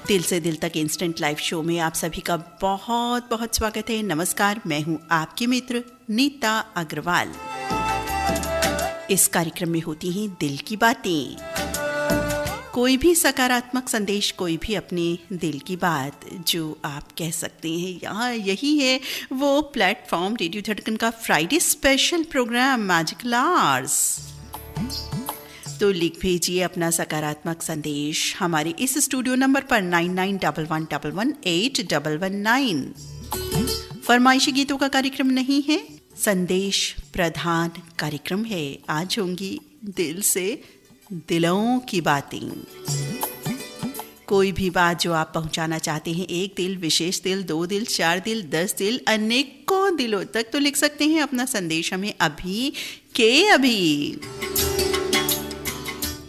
दिल से दिल तक इंस्टेंट लाइव शो में आप सभी का बहुत बहुत स्वागत है। नमस्कार, मैं हूं आपकी मित्र नीता अग्रवाल। इस कार्यक्रम में होती हैं दिल की बातें, कोई भी सकारात्मक संदेश, कोई भी अपने दिल की बात जो आप कह सकते हैं। यहाँ यही है वो प्लेटफॉर्म, रेडियो धड़कन का Friday special programme magical hours. तो लिख भेजिए अपना सकारात्मक संदेश हमारे इस स्टूडियो नंबर पर 9911111819। फरमाइशी गीतों का कार्यक्रम नहीं है, संदेश प्रधान कार्यक्रम है। आज होंगी दिल से दिलों की बातें। कोई भी बात जो आप पहुंचाना चाहते हैं, एक दिल, विशेष दिल, 2 दिल, 4 दिल, 10 दिल, अनेकों दिलों तक, तो लिख सकते हैं अपना संदेश हमें अभी के अभी।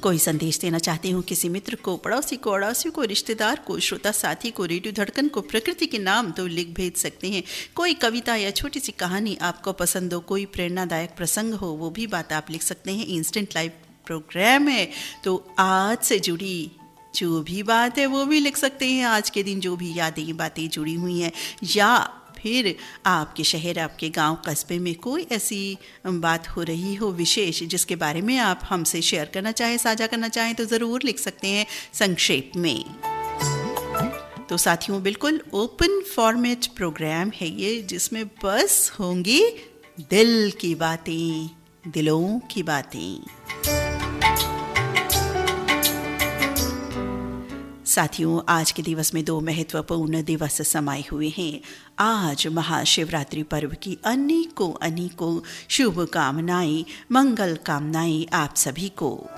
कोई संदेश देना चाहते हो किसी मित्र को, पड़ोसी को, अड़ोसी को, रिश्तेदार को, श्रोता साथी को, रेडियो धड़कन को, प्रकृति के नाम, तो लिख भेज सकते हैं। कोई कविता या छोटी सी कहानी आपको पसंद हो, कोई प्रेरणादायक प्रसंग हो, वो भी बात आप लिख सकते हैं। इंस्टेंट लाइव प्रोग्राम है तो आज से जुड़ी जो भी बात है वो भी लिख सकते हैं। आज के दिन जो भी यादें बातें जुड़ी हुई हैं, या फिर आपके शहर, आपके गांव, कस्बे में कोई ऐसी बात हो रही हो विशेष, जिसके बारे में आप हमसे शेयर करना चाहें, साझा करना चाहें, तो ज़रूर लिख सकते हैं संक्षेप में। तो साथियों, बिल्कुल ओपन फॉर्मेट प्रोग्राम है ये, जिसमें बस होंगी दिल की बातें, दिलों की बातें। साथियों, आज के दिवस में 2 महत्वपूर्ण दिवस समाये हुए हैं। आज महाशिवरात्रि पर्व की अनेकों शुभकामनाएं, मंगल कामनाएं आप सभी को।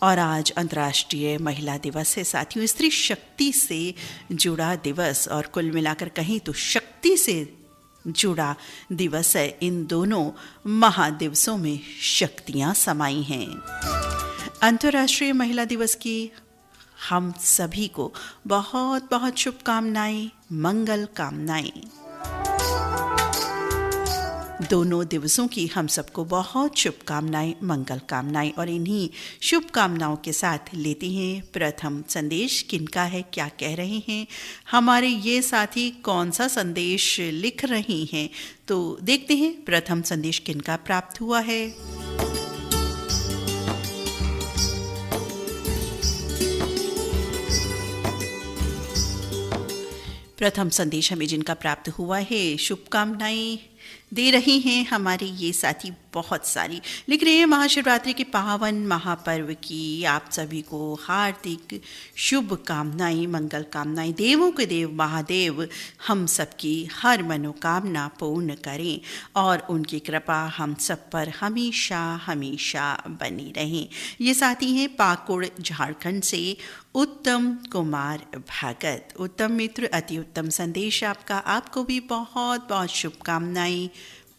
और आज अंतर्राष्ट्रीय महिला दिवस है साथियों, स्त्री शक्ति से जुड़ा दिवस, और कुल मिलाकर कहें तो शक्ति से जुड़ा दिवस है। इन दोनों महादिवसों में शक्तियां समाई हैं। अंतर्राष्ट्रीय महिला दिवस की हम सभी को बहुत बहुत शुभकामनाएं, मंगल कामनाएं। दोनों दिवसों की हम सबको बहुत शुभकामनाएं, मंगल कामनाएं। और इन्हीं शुभकामनाओं के साथ लेते हैं प्रथम संदेश। किनका है, क्या कह रहे हैं हमारे ये साथी, कौन सा संदेश लिख रही हैं, तो देखते हैं प्रथम संदेश किनका प्राप्त हुआ है। प्रथम संदेश हमें जिनका प्राप्त हुआ है, शुभकामनाएं दे रही हैं हमारे ये साथी बहुत सारी। लिख रहे हैं, महाशिवरात्रि के पावन महापर्व की आप सभी को हार्दिक शुभकामनाएं, मंगल कामनाएं। देवों के देव महादेव हम सबकी हर मनोकामना पूर्ण करें और उनकी कृपा हम सब पर हमेशा हमेशा बनी रहे। ये साथी हैं पाकुड़ झारखंड से उत्तम कुमार भगत। उत्तम मित्र, अति उत्तम संदेश आपका। आपको भी बहुत बहुत शुभकामनाएं,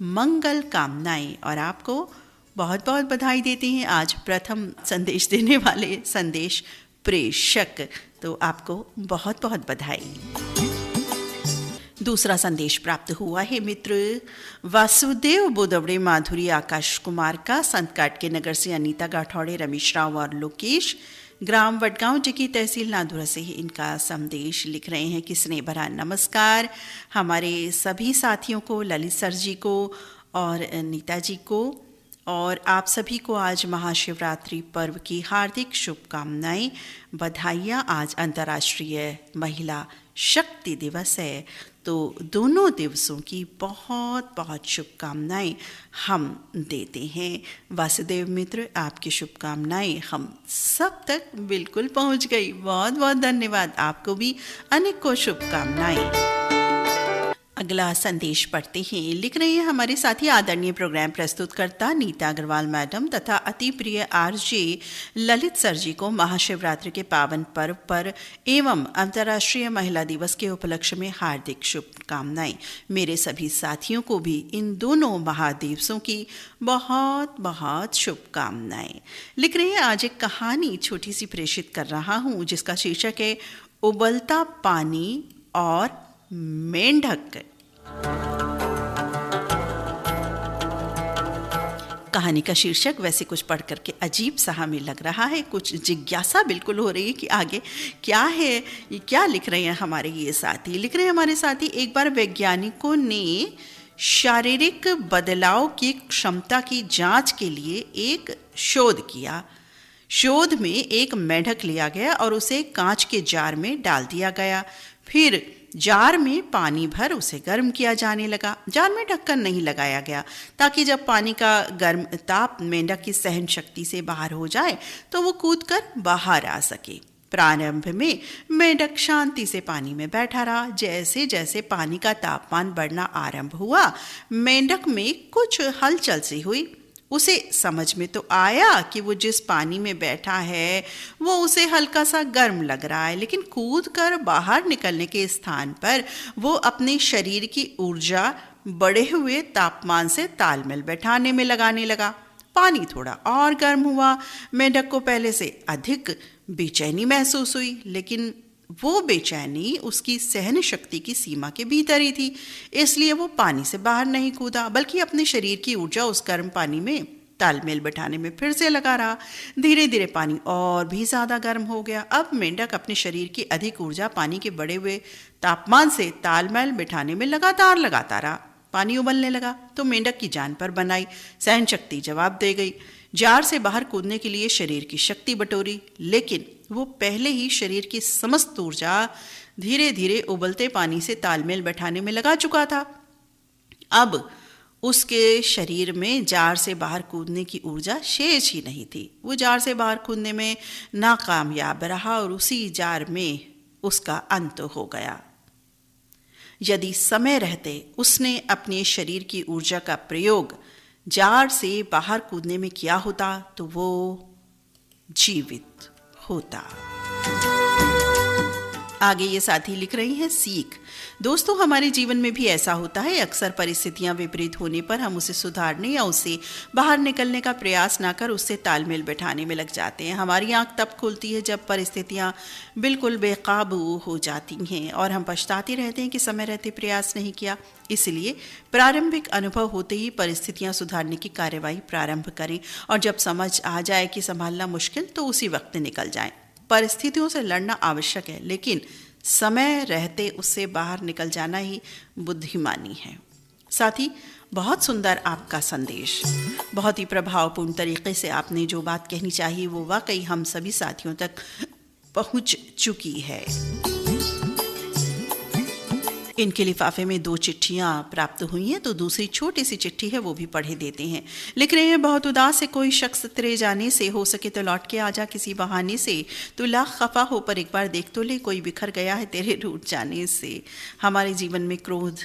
मंगल कामनाएं, और आपको बहुत बहुत बधाई देते हैं आज प्रथम संदेश देने वाले संदेश प्रेषक। तो आपको बहुत बहुत बधाई। दूसरा संदेश प्राप्त हुआ है मित्र वासुदेव बोदवड़े, माधुरी, आकाश कुमार का। संत काट के नगर से अनीता गाठौड़े, रमेश राव और लोकेश, ग्राम वडगांव जी की तहसील नादुरा से ही इनका संदेश लिख रहे हैं कि स्नेह भरा नमस्कार हमारे सभी साथियों को, ललित सर जी को और नीता जी को, और आप सभी को आज महाशिवरात्रि पर्व की हार्दिक शुभकामनाएं, बधाइयाँ। आज अंतर्राष्ट्रीय महिला शक्ति दिवस है, तो दोनों दिवसों की बहुत बहुत शुभकामनाएं हम देते हैं। वासुदेव मित्र, आपकी शुभकामनाएं हम सब तक बिल्कुल पहुंच गई। बहुत बहुत धन्यवाद, आपको भी अनेकों शुभकामनाएं। अगला संदेश पढ़ते हैं। लिख रहे हैं हमारे साथी आदरणीय प्रोग्राम प्रस्तुतकर्ता नीता अग्रवाल मैडम तथा अति प्रिय आरजे ललित सर जी को महाशिवरात्रि के पावन पर्व पर एवं अंतर्राष्ट्रीय महिला दिवस के उपलक्ष्य में हार्दिक शुभकामनाएं। मेरे सभी साथियों को भी इन दोनों महादिवसों की बहुत बहुत शुभकामनाएं। लिख रहे हैं, आज एक कहानी छोटी सी प्रेषित कर रहा हूँ जिसका शीर्षक है उबलता पानी और मेंढक। कहानी का शीर्षक वैसे कुछ पढ़ करके अजीब सा हमें लग रहा है, कुछ जिज्ञासा बिल्कुल हो रही है कि आगे क्या है, ये क्या लिख रहे हैं हमारे ये साथी। लिख रहे हैं हमारे साथी, एक बार वैज्ञानिकों ने शारीरिक बदलाव की क्षमता की जांच के लिए एक शोध किया। शोध में एक मेंढक लिया गया और उसे कांच के जार में डाल दिया गया। फिर जार में पानी भर उसे गर्म किया जाने लगा। जार में ढक्कन नहीं लगाया गया ताकि जब पानी का गर्म ताप मेंढक की सहन शक्ति से बाहर हो जाए तो वो कूदकर बाहर आ सके। प्रारंभ में मेंढक शांति से पानी में बैठा रहा। जैसे जैसे पानी का तापमान बढ़ना आरंभ हुआ, मेंढक में कुछ हलचल सी हुई। उसे समझ में तो आया कि वो जिस पानी में बैठा है वो उसे हल्का सा गर्म लग रहा है, लेकिन कूदकर बाहर निकलने के स्थान पर वो अपने शरीर की ऊर्जा बढ़े हुए तापमान से तालमेल बैठाने में लगाने लगा। पानी थोड़ा और गर्म हुआ। मेंढक को पहले से अधिक बेचैनी महसूस हुई, लेकिन वो बेचैनी उसकी सहन शक्ति की सीमा के भीतर ही थी। इसलिए वो पानी से बाहर नहीं कूदा, बल्कि अपने शरीर की ऊर्जा उस गर्म पानी में तालमेल बैठाने में फिर से लगा रहा। धीरे धीरे पानी और भी ज्यादा गर्म हो गया। अब मेंढक अपने शरीर की अधिक ऊर्जा पानी के बढ़े हुए तापमान से तालमेल बैठाने में लगातार लगाता रहा। पानी उबलने लगा तो मेंढक की जान पर बनाई। सहन शक्ति जवाब दे गई। जार से बाहर कूदने के लिए शरीर की शक्ति बटोरी, लेकिन वो पहले ही शरीर की समस्त ऊर्जा धीरे धीरे उबलते पानी से तालमेल बैठाने में लगा चुका था। अब उसके शरीर में जार से बाहर कूदने की ऊर्जा शेष ही नहीं थी। वो जार से बाहर कूदने में नाकामयाब रहा और उसी जार में उसका अंत हो गया। यदि समय रहते उसने अपने शरीर की ऊर्जा का प्रयोग जार से बाहर कूदने में किया होता तो वो जीवित होता। आगे ये साथी लिख रही हैं, सीख। दोस्तों, हमारे जीवन में भी ऐसा होता है। अक्सर परिस्थितियां विपरीत होने पर हम उसे सुधारने या उससे बाहर निकलने का प्रयास ना कर उससे तालमेल बैठाने में लग जाते हैं। हमारी आंख तब खुलती है जब परिस्थितियां बिल्कुल बेकाबू हो जाती हैं और हम पछताते रहते हैं कि समय रहते प्रयास नहीं किया। इसलिए प्रारंभिक अनुभव होते ही परिस्थितियां सुधारने की कार्यवाही प्रारंभ करें और जब समझ आ जाए कि संभालना मुश्किल तो उसी वक्त निकल जाएं। परिस्थितियों से लड़ना आवश्यक है, लेकिन समय रहते उससे बाहर निकल जाना ही बुद्धिमानी है। साथ ही बहुत सुंदर आपका संदेश, बहुत ही प्रभावपूर्ण तरीके से आपने जो बात कहनी चाहिए वो वाकई हम सभी साथियों तक पहुंच चुकी है। इनके लिफाफे में 2 चिट्ठियां प्राप्त हुई हैं, तो दूसरी छोटी सी चिट्ठी है वो भी पढ़े देते हैं। लिख रहे हैं, बहुत उदास है कोई शख्स तेरे जाने से, हो सके तो लौट के आजा किसी बहाने से। तू लाख खफा हो पर एक बार देख तो ले, कोई बिखर गया है तेरे रूठ जाने से। हमारे जीवन में क्रोध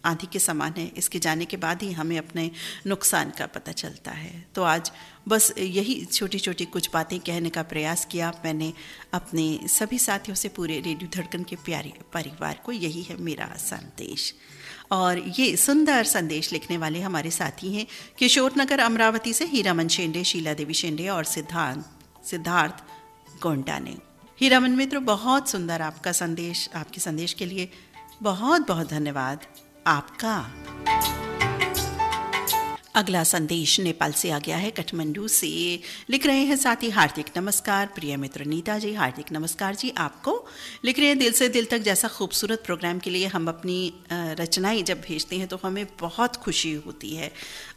आंधी के समान है। इसके जाने के बाद ही हमें अपने नुकसान का पता चलता है। तो आज बस यही छोटी छोटी कुछ बातें कहने का प्रयास किया मैंने अपने सभी साथियों से, पूरे रेडियो धड़कन के प्यारे परिवार को। यही है मेरा संदेश। और ये सुंदर संदेश लिखने वाले हमारे साथी हैं किशोर नगर अमरावती से हीरामन शेंडे, शीला देवी शेंडे और सिद्धार्थ गोंडा ने। हीरामन मित्र, बहुत सुंदर आपका संदेश। आपके संदेश के लिए बहुत बहुत धन्यवाद आपका। अगला संदेश नेपाल से आ गया है, काठमांडू से। लिख रहे हैं साथी, हार्दिक नमस्कार प्रिय मित्र नीता जी। हार्दिक नमस्कार जी आपको। लिख रहे हैं, दिल से दिल तक जैसा खूबसूरत प्रोग्राम के लिए हम अपनी रचनाएं जब भेजते हैं तो हमें बहुत खुशी होती है।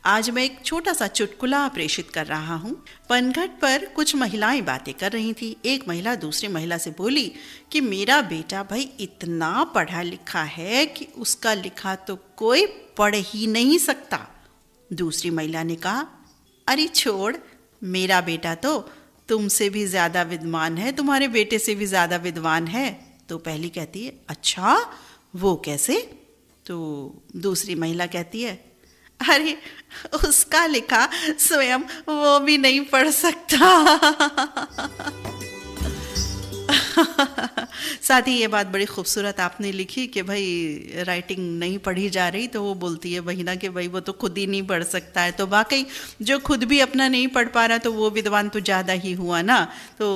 आज मैं एक छोटा सा चुटकुला प्रेषित कर रहा हूँ। पनघट पर कुछ महिलाएं बातें कर रही थी। एक महिला दूसरी महिला से बोली कि मेरा बेटा भाई इतना पढ़ा लिखा है कि उसका लिखा तो कोई पढ़ ही नहीं सकता। दूसरी महिला ने कहा, अरे छोड़, मेरा बेटा तो तुमसे भी ज्यादा विद्वान है, तुम्हारे बेटे से भी ज्यादा विद्वान है। तो पहली कहती है, अच्छा वो कैसे? तो दूसरी महिला कहती है, अरे उसका लिखा स्वयं वो भी नहीं पढ़ सकता। साथ ही ये बात बड़ी खूबसूरत आपने लिखी कि भाई राइटिंग नहीं पढ़ी जा रही, तो वो बोलती है बहिना कि भाई वो तो खुद ही नहीं पढ़ सकता है। तो वाकई जो खुद भी अपना नहीं पढ़ पा रहा तो वो विद्वान तो ज़्यादा ही हुआ ना। तो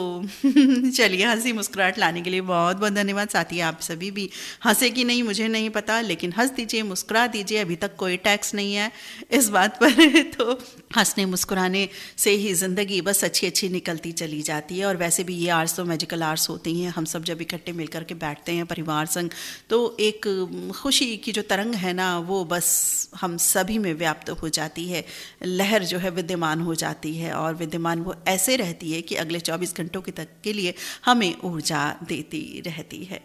चलिए, हंसी मुस्कुराहट लाने के लिए बहुत बहुत धन्यवाद। साथ ही आप सभी भी हंसे कि नहीं मुझे नहीं पता, लेकिन हंस दीजिए, मुस्कुरा दीजिए, अभी तक कोई टैक्स नहीं है इस बात पर। तो हंसने मुस्कुराने से ही ज़िंदगी बस अच्छी अच्छी निकलती चली जाती है। और वैसे भी ये आर्ट्स तो मैजिकल आर्ट्स होती हैं। हम सब जब इकट्ठे मिल करके बैठते हैं परिवार संग, तो एक खुशी की जो तरंग है ना, वो बस हम सभी में व्याप्त हो जाती है। लहर जो है विद्यमान हो जाती है, और विद्यमान वो ऐसे रहती है कि अगले 24 घंटों के लिए हमें ऊर्जा देती रहती है।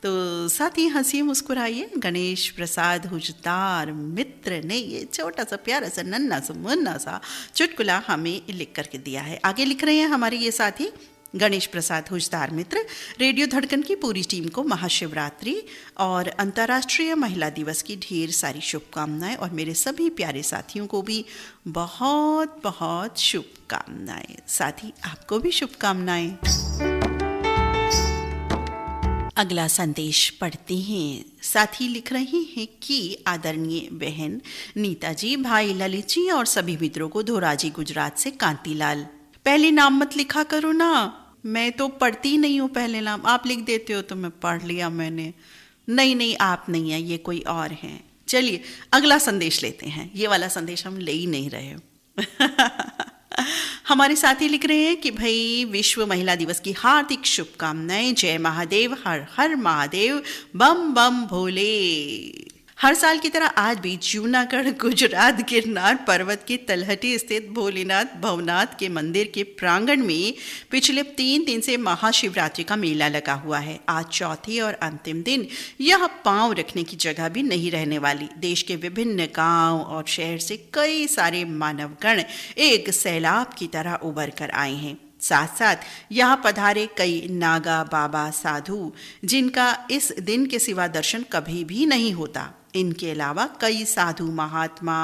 तो साथ ही हंसिए मुस्कुराइए। गणेश प्रसाद हुजदार मित्र ने ये छोटा सा प्यारा सा नन्ना सा मुन्ना सा चुटकुला हमें लिख करके दिया है। आगे लिख रहे हैं हमारे ये साथी गणेश प्रसाद हुजदार मित्र, रेडियो धड़कन की पूरी टीम को महाशिवरात्रि और अंतर्राष्ट्रीय महिला दिवस की ढेर सारी शुभकामनाएं, और मेरे सभी प्यारे साथियों को भी बहुत बहुत शुभकामनाएं। साथी आपको भी शुभकामनाएं। अगला संदेश पढ़ते हैं। साथी लिख रहे हैं कि आदरणीय बहन नीता जी, भाई ललित जी और सभी मित्रों को धोराजी गुजरात से कांतीलाल। पहले नाम मत लिखा करो ना, मैं तो पढ़ती नहीं हूँ पहले नाम, आप लिख देते हो तो मैं पढ़ लिया मैंने। नहीं, आप नहीं है, ये कोई और हैं। चलिए अगला संदेश लेते हैं। ये वाला संदेश हम ले ही नहीं रहे। हमारे साथी लिख रहे हैं कि भाई विश्व महिला दिवस की हार्दिक शुभकामनाएं। जय महादेव, हर हर महादेव, बम बम भोले। हर साल की तरह आज भी जूनागढ़ गुजरात गिरनार पर्वत की तलहटी स्थित भोलेनाथ भवनाथ के मंदिर के प्रांगण में पिछले 3 दिन से महाशिवरात्रि का मेला लगा हुआ है। आज चौथे और अंतिम दिन यह पांव रखने की जगह भी नहीं रहने वाली। देश के विभिन्न गांव और शहर से कई सारे मानवगण एक सैलाब की तरह उभर कर आए हैं। साथ साथ यहाँ पधारे कई नागा बाबा साधु, जिनका इस दिन के सिवा दर्शन कभी भी नहीं होता। इनके अलावा कई साधु महात्मा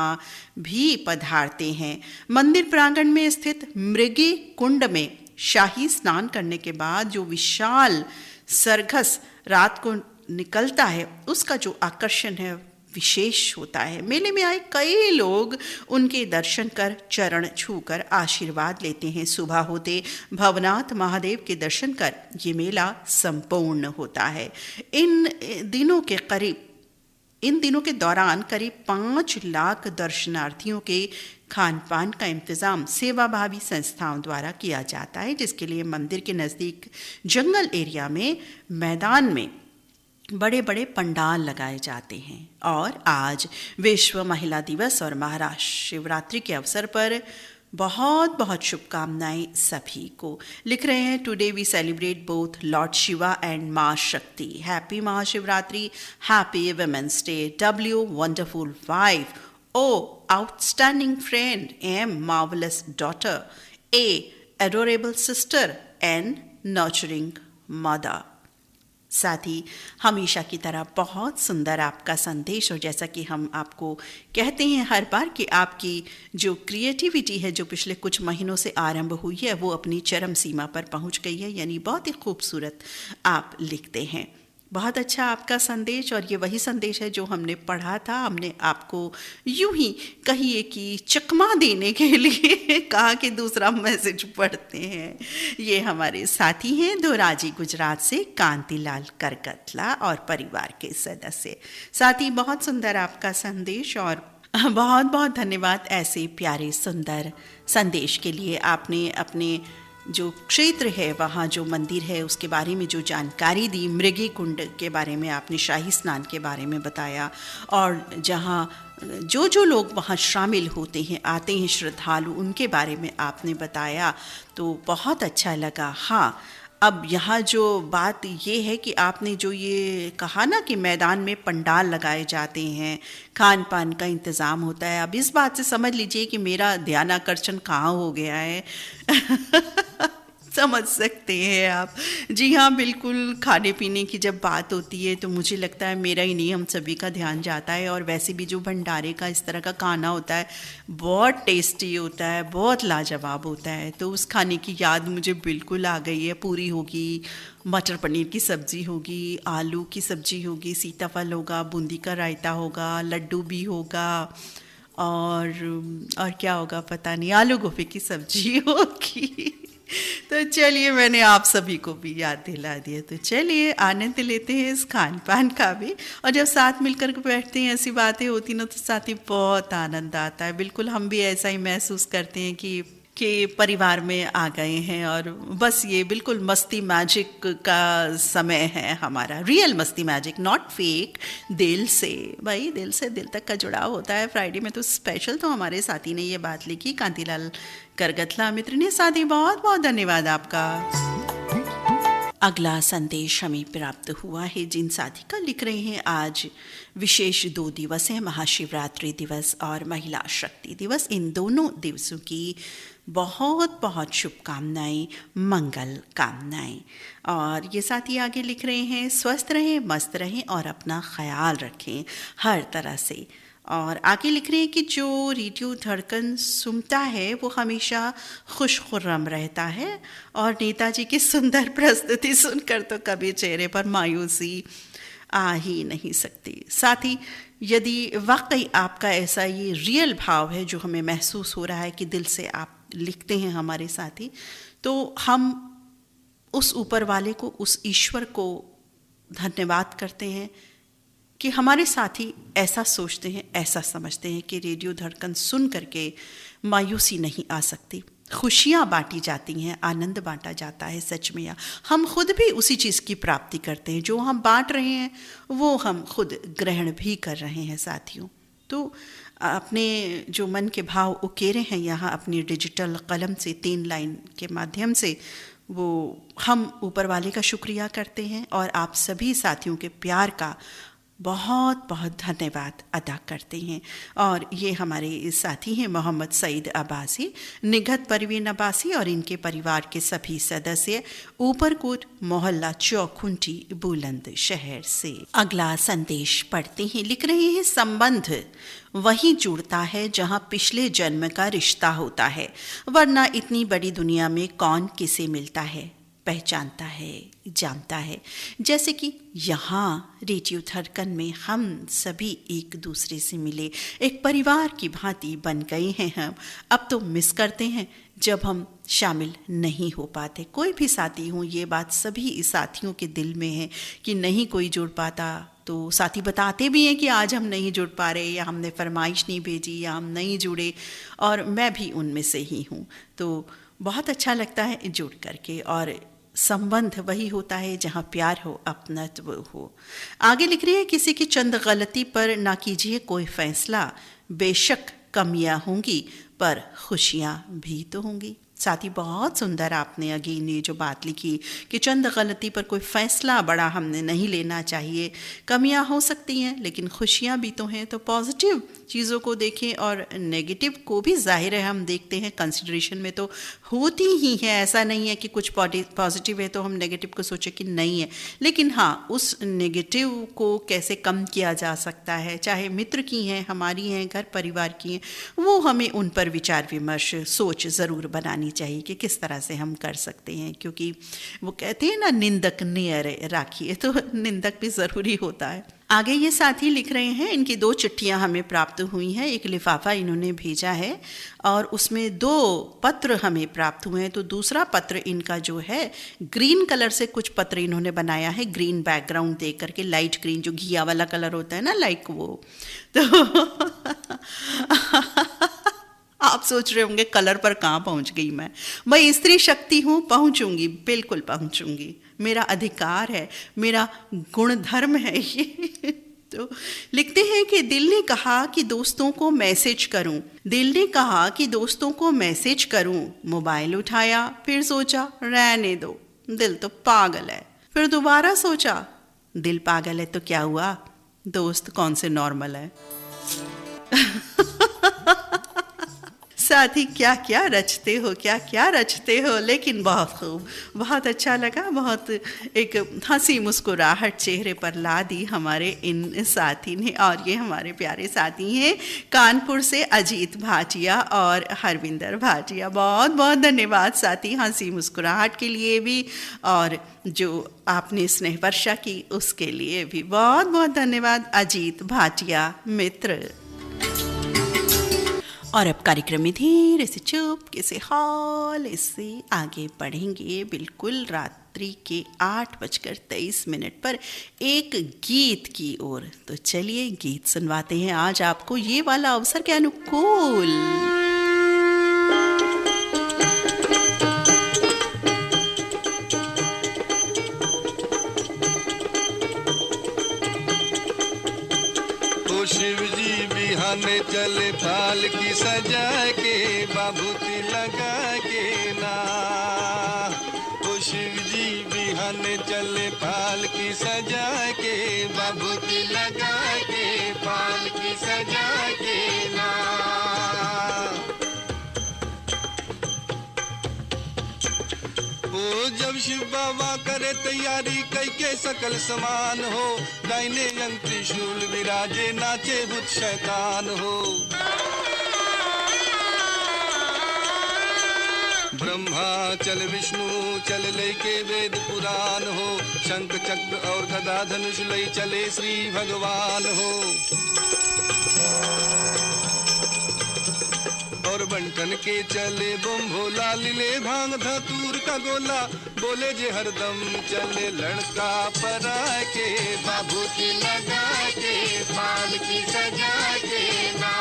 भी पधारते हैं। मंदिर प्रांगण में स्थित मृगी कुंड में शाही स्नान करने के बाद जो विशाल सरघस रात को निकलता है, उसका जो आकर्षण है विशेष होता है। मेले में आए कई लोग उनके दर्शन कर चरण छूकर आशीर्वाद लेते हैं। सुबह होते भवनाथ महादेव के दर्शन कर ये मेला संपूर्ण होता है। इन दिनों के दौरान करीब 5 लाख दर्शनार्थियों के खान पान का इंतजाम सेवाभावी संस्थाओं द्वारा किया जाता है, जिसके लिए मंदिर के नज़दीक जंगल एरिया में मैदान में बड़े बड़े पंडाल लगाए जाते हैं। और आज विश्व महिला दिवस और महाशिवरात्रि के अवसर पर बहुत बहुत शुभकामनाएं सभी को। लिख रहे हैं today we celebrate both Lord Shiva and माँ Shakti. Happy Mahashivratri, happy women's day. W wonderful wife, O outstanding friend, M marvellous daughter, A adorable sister and nurturing mother. साथ ही हमेशा की तरह बहुत सुंदर आपका संदेश, और जैसा कि हम आपको कहते हैं हर बार कि आपकी जो क्रिएटिविटी है जो पिछले कुछ महीनों से आरंभ हुई है वो अपनी चरम सीमा पर पहुंच गई है। यानी बहुत ही खूबसूरत आप लिखते हैं। बहुत अच्छा आपका संदेश, और ये वही संदेश है जो हमने पढ़ा था। हमने आपको यूं ही कहिए कि चकमा देने के लिए कहा कि दूसरा मैसेज पढ़ते हैं। ये हमारे साथी हैं धोराजी गुजरात से कांतीलाल करकतला और परिवार के सदस्य। साथी बहुत सुंदर आपका संदेश, और बहुत बहुत धन्यवाद ऐसे प्यारे सुंदर संदेश के लिए। आपने अपने जो क्षेत्र है वहाँ जो मंदिर है उसके बारे में जो जानकारी दी, मृगी कुंड के बारे में आपने, शाही स्नान के बारे में बताया, और जहाँ जो लोग वहाँ शामिल होते हैं, आते हैं श्रद्धालु, उनके बारे में आपने बताया, तो बहुत अच्छा लगा। हाँ, अब यहाँ जो बात ये है कि आपने जो ये कहा ना कि मैदान में पंडाल लगाए जाते हैं, खान पान का इंतज़ाम होता है, अब इस बात से समझ लीजिए कि मेरा ध्यान आकर्षण कहाँ हो गया है। समझ सकते हैं आप। जी हाँ, बिल्कुल, खाने पीने की जब बात होती है तो मुझे लगता है मेरा ही नहीं, हम सभी का ध्यान जाता है। और वैसे भी जो भंडारे का इस तरह का खाना होता है बहुत टेस्टी होता है, बहुत लाजवाब होता है। तो उस खाने की याद मुझे बिल्कुल आ गई है। पूरी होगी, मटर पनीर की सब्ज़ी होगी, आलू की सब्ज़ी होगी, सीताफल होगा, बूंदी का रायता होगा, लड्डू भी होगा, और क्या होगा पता नहीं, आलू गोभी की सब्जी होगी। तो चलिए, मैंने आप सभी को भी याद दिला दिया। तो चलिए आनंद लेते हैं इस खान पान का भी। और जब साथ मिलकर के बैठते हैं, ऐसी बातें होती ना, तो साथ ही बहुत आनंद आता है। बिल्कुल हम भी ऐसा ही महसूस करते हैं कि परिवार में आ गए हैं। और बस ये बिल्कुल मस्ती मैजिक का समय है हमारा, रियल मस्ती मैजिक, नॉट फेक। दिल से, भाई दिल से दिल तक का जुड़ाव होता है फ्राइडे में। तो स्पेशल तो हमारे साथी ने ये बात लिखी, कांतीलाल करगथला मित्र ने। साथी बहुत बहुत धन्यवाद आपका। अगला संदेश हमें प्राप्त हुआ है जिन साथी का, लिख रहे हैं आज विशेष 2 दिवस है, महाशिवरात्रि दिवस और महिला शक्ति दिवस। इन दोनों दिवसों की बहुत बहुत शुभकामनाएं, मंगल कामनाएं। और ये साथी आगे लिख रहे हैं, स्वस्थ रहें, मस्त रहें और अपना ख्याल रखें हर तरह से। और आगे लिख रहे हैं कि जो रेडियो धड़कन सुनता है वो हमेशा खुश खुर्रम रहता है, और नेताजी की सुंदर प्रस्तुति सुनकर तो कभी चेहरे पर मायूसी आ ही नहीं सकती। साथ ही यदि वाकई आपका ऐसा ये रियल भाव है जो हमें महसूस हो रहा है कि दिल से आप लिखते हैं हमारे साथी, तो हम उस ऊपर वाले को, उस ईश्वर को धन्यवाद करते हैं कि हमारे साथी ऐसा सोचते हैं, ऐसा समझते हैं कि रेडियो धड़कन सुन करके मायूसी नहीं आ सकती, खुशियाँ बांटी जाती हैं, आनंद बांटा जाता है। सच में हम खुद भी उसी चीज़ की प्राप्ति करते हैं, जो हम बांट रहे हैं वो हम खुद ग्रहण भी कर रहे हैं साथियों। तो अपने जो मन के भाव उकेरे हैं यहाँ अपनी डिजिटल कलम से 3 लाइन के माध्यम से, वो हम ऊपर वाले का शुक्रिया करते हैं और आप सभी साथियों के प्यार का बहुत बहुत धन्यवाद अदा करते हैं। और ये हमारे साथी हैं मोहम्मद सईद अब्बासी, निघत परवीन अब्बासी और इनके परिवार के सभी सदस्य, ऊपरकोट मोहल्ला चौखुंटी बुलंदशहर से। अगला संदेश पढ़ते हैं, लिख रहे हैं, संबंध वहीं जुड़ता है जहां पिछले जन्म का रिश्ता होता है, वरना इतनी बड़ी दुनिया में कौन किसे मिलता है, पहचानता है, जानता है। जैसे कि यहाँ रेडियो धड़कन में हम सभी एक दूसरे से मिले, एक परिवार की भांति बन गए हैं हम। अब तो मिस करते हैं जब हम शामिल नहीं हो पाते। कोई भी साथी हो, ये बात सभी साथियों के दिल में है कि नहीं कोई जुड़ पाता, तो साथी बताते भी हैं कि आज हम नहीं जुड़ पा रहे, या हमने फरमाइश नहीं भेजी, या हम नहीं जुड़े, और मैं भी उनमें से ही हूँ। तो बहुत अच्छा लगता है जुड़ करके। और संबंध वही होता है जहाँ प्यार हो, अपनत्व हो। आगे लिख रही है, किसी की चंद गलती पर ना कीजिए कोई फैसला, बेशक कमियां होंगी पर खुशियां भी तो होंगी। साथ ही बहुत सुंदर आपने अगेन ये जो बात लिखी कि चंद गलती पर कोई फैसला बड़ा हमने नहीं लेना चाहिए। कमियां हो सकती हैं लेकिन खुशियां भी तो हैं। तो पॉजिटिव चीज़ों को देखें और नेगेटिव को भी जाहिर है हम देखते हैं, कंसिडरेशन में तो होती ही है। ऐसा नहीं है कि कुछ पॉजिटिव है तो हम नेगेटिव को सोचें कि नहीं है, लेकिन हाँ, उस नेगेटिव को कैसे कम किया जा सकता है, चाहे मित्र की हैं, हमारी हैं, घर परिवार की हैं, वो हमें उन पर विचार विमर्श, सोच ज़रूर बनानी चाहिए कि किस तरह से हम कर सकते हैं। क्योंकि वो कहते हैं ना, निंदक नियर राखिए, तो निंदक भी ज़रूरी होता है। आगे ये साथी लिख रहे हैं, इनकी 2 चिट्ठियां हमें प्राप्त हुई हैं। एक लिफाफा इन्होंने भेजा है और उसमें 2 पत्र हमें प्राप्त हुए हैं। तो दूसरा पत्र इनका जो है ग्रीन कलर से कुछ पत्र इन्होंने बनाया है, ग्रीन बैकग्राउंड दे करके, लाइट ग्रीन, जो घिया वाला कलर होता है ना, लाइक वो। तो आप सोच रहे होंगे कलर पर कहाँ पहुँच गई मैं स्त्री शक्ति हूँ, पहुँचूंगी, बिल्कुल पहुँचूंगी, मेरा अधिकार है, मेरा गुण धर्म है ये। तो लिखते हैं कि दिल ने कहा कि दोस्तों को मैसेज करूं, दिल ने कहा कि दोस्तों को मैसेज करूं, मोबाइल उठाया, फिर सोचा रहने दो, दिल तो पागल है, फिर दोबारा सोचा दिल पागल है तो क्या हुआ, दोस्त कौन से नॉर्मल है। साथी क्या क्या रचते हो, क्या क्या रचते हो, लेकिन बहुत खूब, बहुत अच्छा लगा। बहुत एक हंसी मुस्कुराहट चेहरे पर ला दी हमारे इन साथी ने। और ये हमारे प्यारे साथी हैं कानपुर से अजीत भाटिया और हरविंदर भाटिया। बहुत बहुत धन्यवाद साथी, हंसी मुस्कुराहट के लिए भी और जो आपने स्नेह वर्षा की उसके लिए भी बहुत बहुत धन्यवाद अजीत भाटिया मित्र। और अब कार्यक्रम में धीरे से चुपके से हौले से आगे बढ़ेंगे, बिल्कुल रात्रि के 8:23 पर एक गीत की ओर। तो चलिए गीत सुनवाते हैं आज आपको ये वाला अवसर के अनुकूल। शिव जी बिहाने चले पाल की सजा के बाबूती लगा के ना। ओ शिव जी बिहाने चले पाल की सजा के बाबूती लगा के पाल की सजा के ना। ओ जब शिव बाबा करे तैयारी कई के सकल समान हो, दाहिने अंग त्रिशूल विराजे नाचे भूत शैतान हो। ब्रह्मा चल विष्णु चल लेके वेद पुराण हो, शंख चक्र और गदा धनुष लई चले श्री भगवान हो। और बंटन के चले बम भोला, लीले भांग धतूर का गोला, बोले जे हरदम चले लड़का परा के बाबूती लगा के पाल की सजा के ना।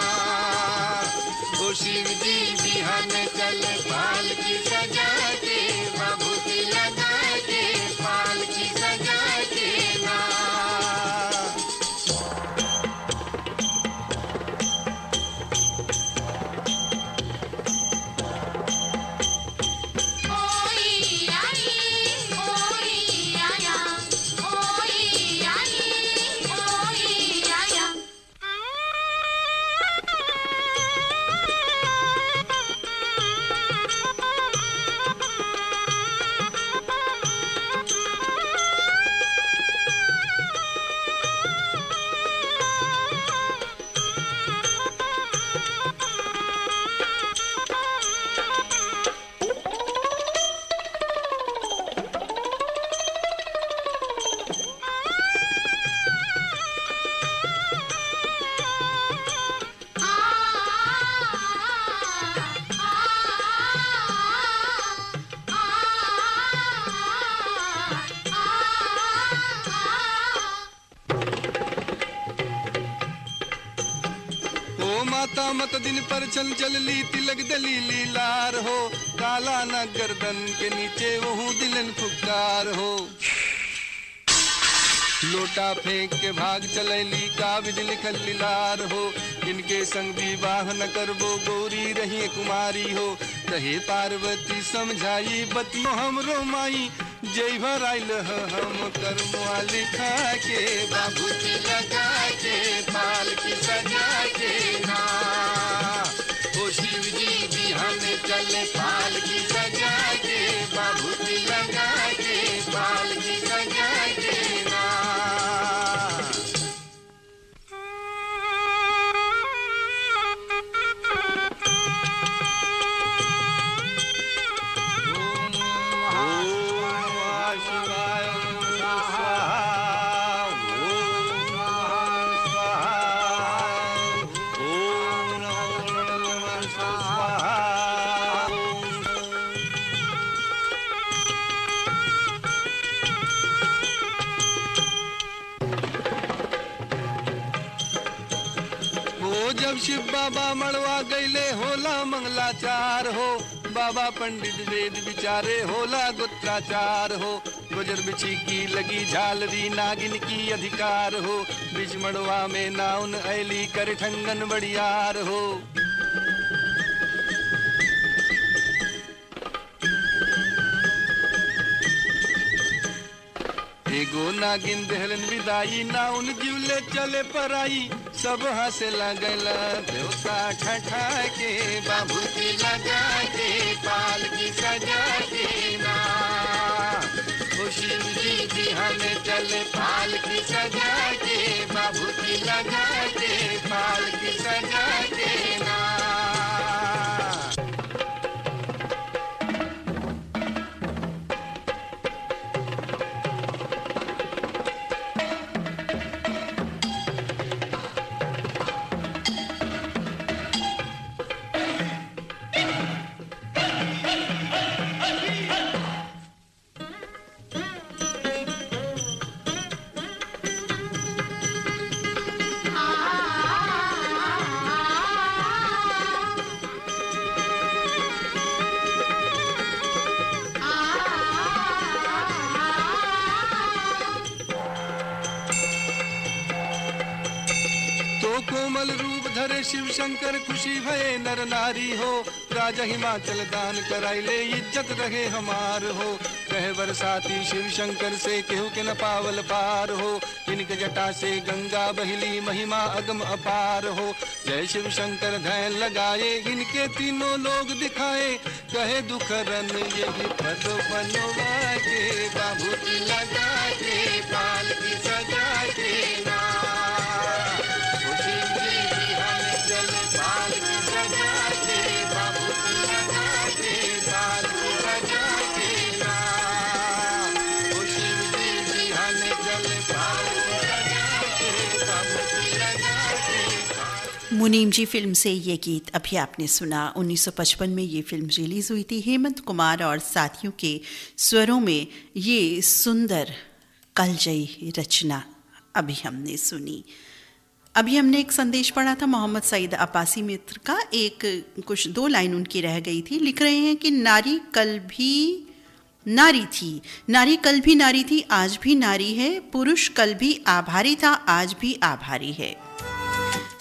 ओ शिव जी बिहान चले पाल की सजा के बाबूती लगा के पाल की सजा के ना। मत दिन पर चल चल ली तिलक दलीली लार हो, काला न गर्दन के नीचे वहू दिलन फुकार हो। लोटा फेंक के भाग चलैली का विधि लिखल लीलार हो, इनके संग विवाह न करबो गौरी रही कुमारी हो। कहे पार्वती समझाई बतियो हमरो माई, जय भर आइल हम कर्मवा लिखा के बाबूती लगा के पाल की सजा के ना। ओ शिव जी बिहान चले पाल की सजा के बाबूती लगा के पाल की सजा के ना। जब शिव बाबा मड़वा गईले होला मंगलाचार हो, बाबा पंडित वेद विचारे होला गुत्राचार हो। गुजर बिछी की लगी झालरी नागिन की अधिकार हो, बिच मड़वा में नाउन ऐली कर ठंगन बड़ियार हो। एगो नागिन देहलन विदाई ना उन जीवले चले पराई सब हंसे लगल देवता ठठा के बाबूजी लगा के पाल की सजा के ना शिव जी बिहाने चले पाल की सजा के बाबूजी लगा के पाल की सजा के ना। कोमल रूप धरे शिव शंकर खुशी भये नर नारी हो राजा हिमाचल दान कराइले इज्जत रहे हमार हो कहे बरसाती शिव शंकर से केहू के न पावल पार हो इनके जटा से गंगा बहिली महिमा अगम अपार हो जय शिव शंकर ध्यान लगाए इनके तीनों लोग दिखाए कहे दुखरन यही पद बनवा के बाबूजी लगा के पाल की सजा के ना मुनीम जी फिल्म से ये गीत अभी आपने सुना। 1955 में ये फिल्म रिलीज हुई थी। हेमंत कुमार और साथियों के स्वरों में ये सुंदर कलजयी रचना अभी हमने सुनी। अभी हमने एक संदेश पढ़ा था मोहम्मद सईद अब्बासी मित्र का, एक कुछ 2 लाइन उनकी रह गई थी। लिख रहे हैं कि नारी कल भी नारी थी, नारी कल भी नारी थी, आज भी नारी है, पुरुष कल भी आभारी था, आज भी आभारी है।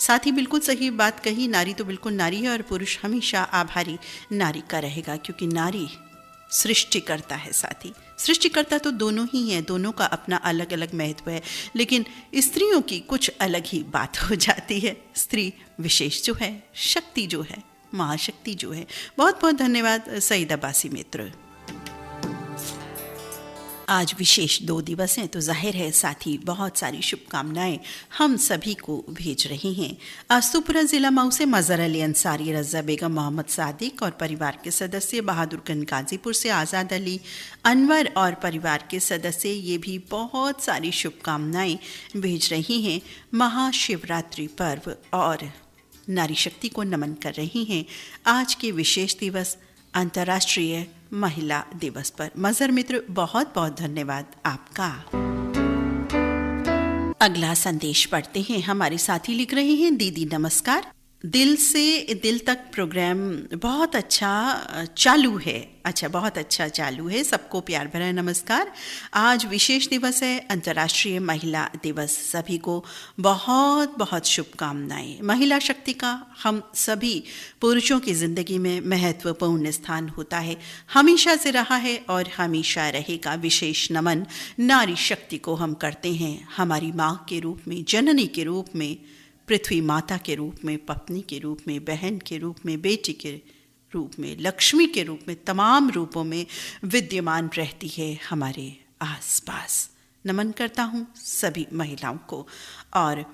साथ ही बिल्कुल सही बात कही, नारी तो बिल्कुल नारी है और पुरुष हमेशा आभारी नारी का रहेगा, क्योंकि नारी सृष्टिकर्ता है। साथ ही सृष्टिकर्ता तो दोनों ही हैं, दोनों का अपना अलग अलग महत्व है, लेकिन स्त्रियों की कुछ अलग ही बात हो जाती है। स्त्री विशेष जो है, शक्ति जो है, महाशक्ति जो है। बहुत बहुत धन्यवाद सईद अब्बासी मित्र। आज विशेष 2 दिवस हैं, तो जाहिर है साथ ही बहुत सारी शुभकामनाएं हम सभी को भेज रही हैं। आस्तुपुरा जिला मऊ से मजहर अली अंसारी, रज़ा बेगम, मोहम्मद सादिक और परिवार के सदस्य, बहादुरगंज गाजीपुर से आज़ाद अली, अनवर और परिवार के सदस्य, ये भी बहुत सारी शुभकामनाएं भेज रही हैं महाशिवरात्रि पर्व और नारी शक्ति को नमन कर रही हैं आज के विशेष दिवस अंतर्राष्ट्रीय महिला दिवस पर। मजहर मित्र, बहुत बहुत धन्यवाद आपका। अगला संदेश पढ़ते हैं। हमारे साथी लिख रहे हैं, दीदी नमस्कार, दिल से दिल तक प्रोग्राम बहुत अच्छा चालू है। अच्छा, बहुत अच्छा चालू है। सबको प्यार भरा नमस्कार। आज विशेष दिवस है, अंतर्राष्ट्रीय महिला दिवस। सभी को बहुत बहुत शुभकामनाएं। महिला शक्ति का हम सभी पुरुषों की ज़िंदगी में महत्वपूर्ण स्थान होता है, हमेशा से रहा है और हमेशा रहेगा। विशेष नमन नारी शक्ति को हम करते हैं, हमारी माँ के रूप में, जननी के रूप में, पृथ्वी माता के रूप में, पत्नी के रूप में, बहन के रूप में, बेटी के रूप में, लक्ष्मी के रूप में, तमाम रूपों में विद्यमान रहती है हमारे आसपास। नमन करता हूँ सभी महिलाओं को। और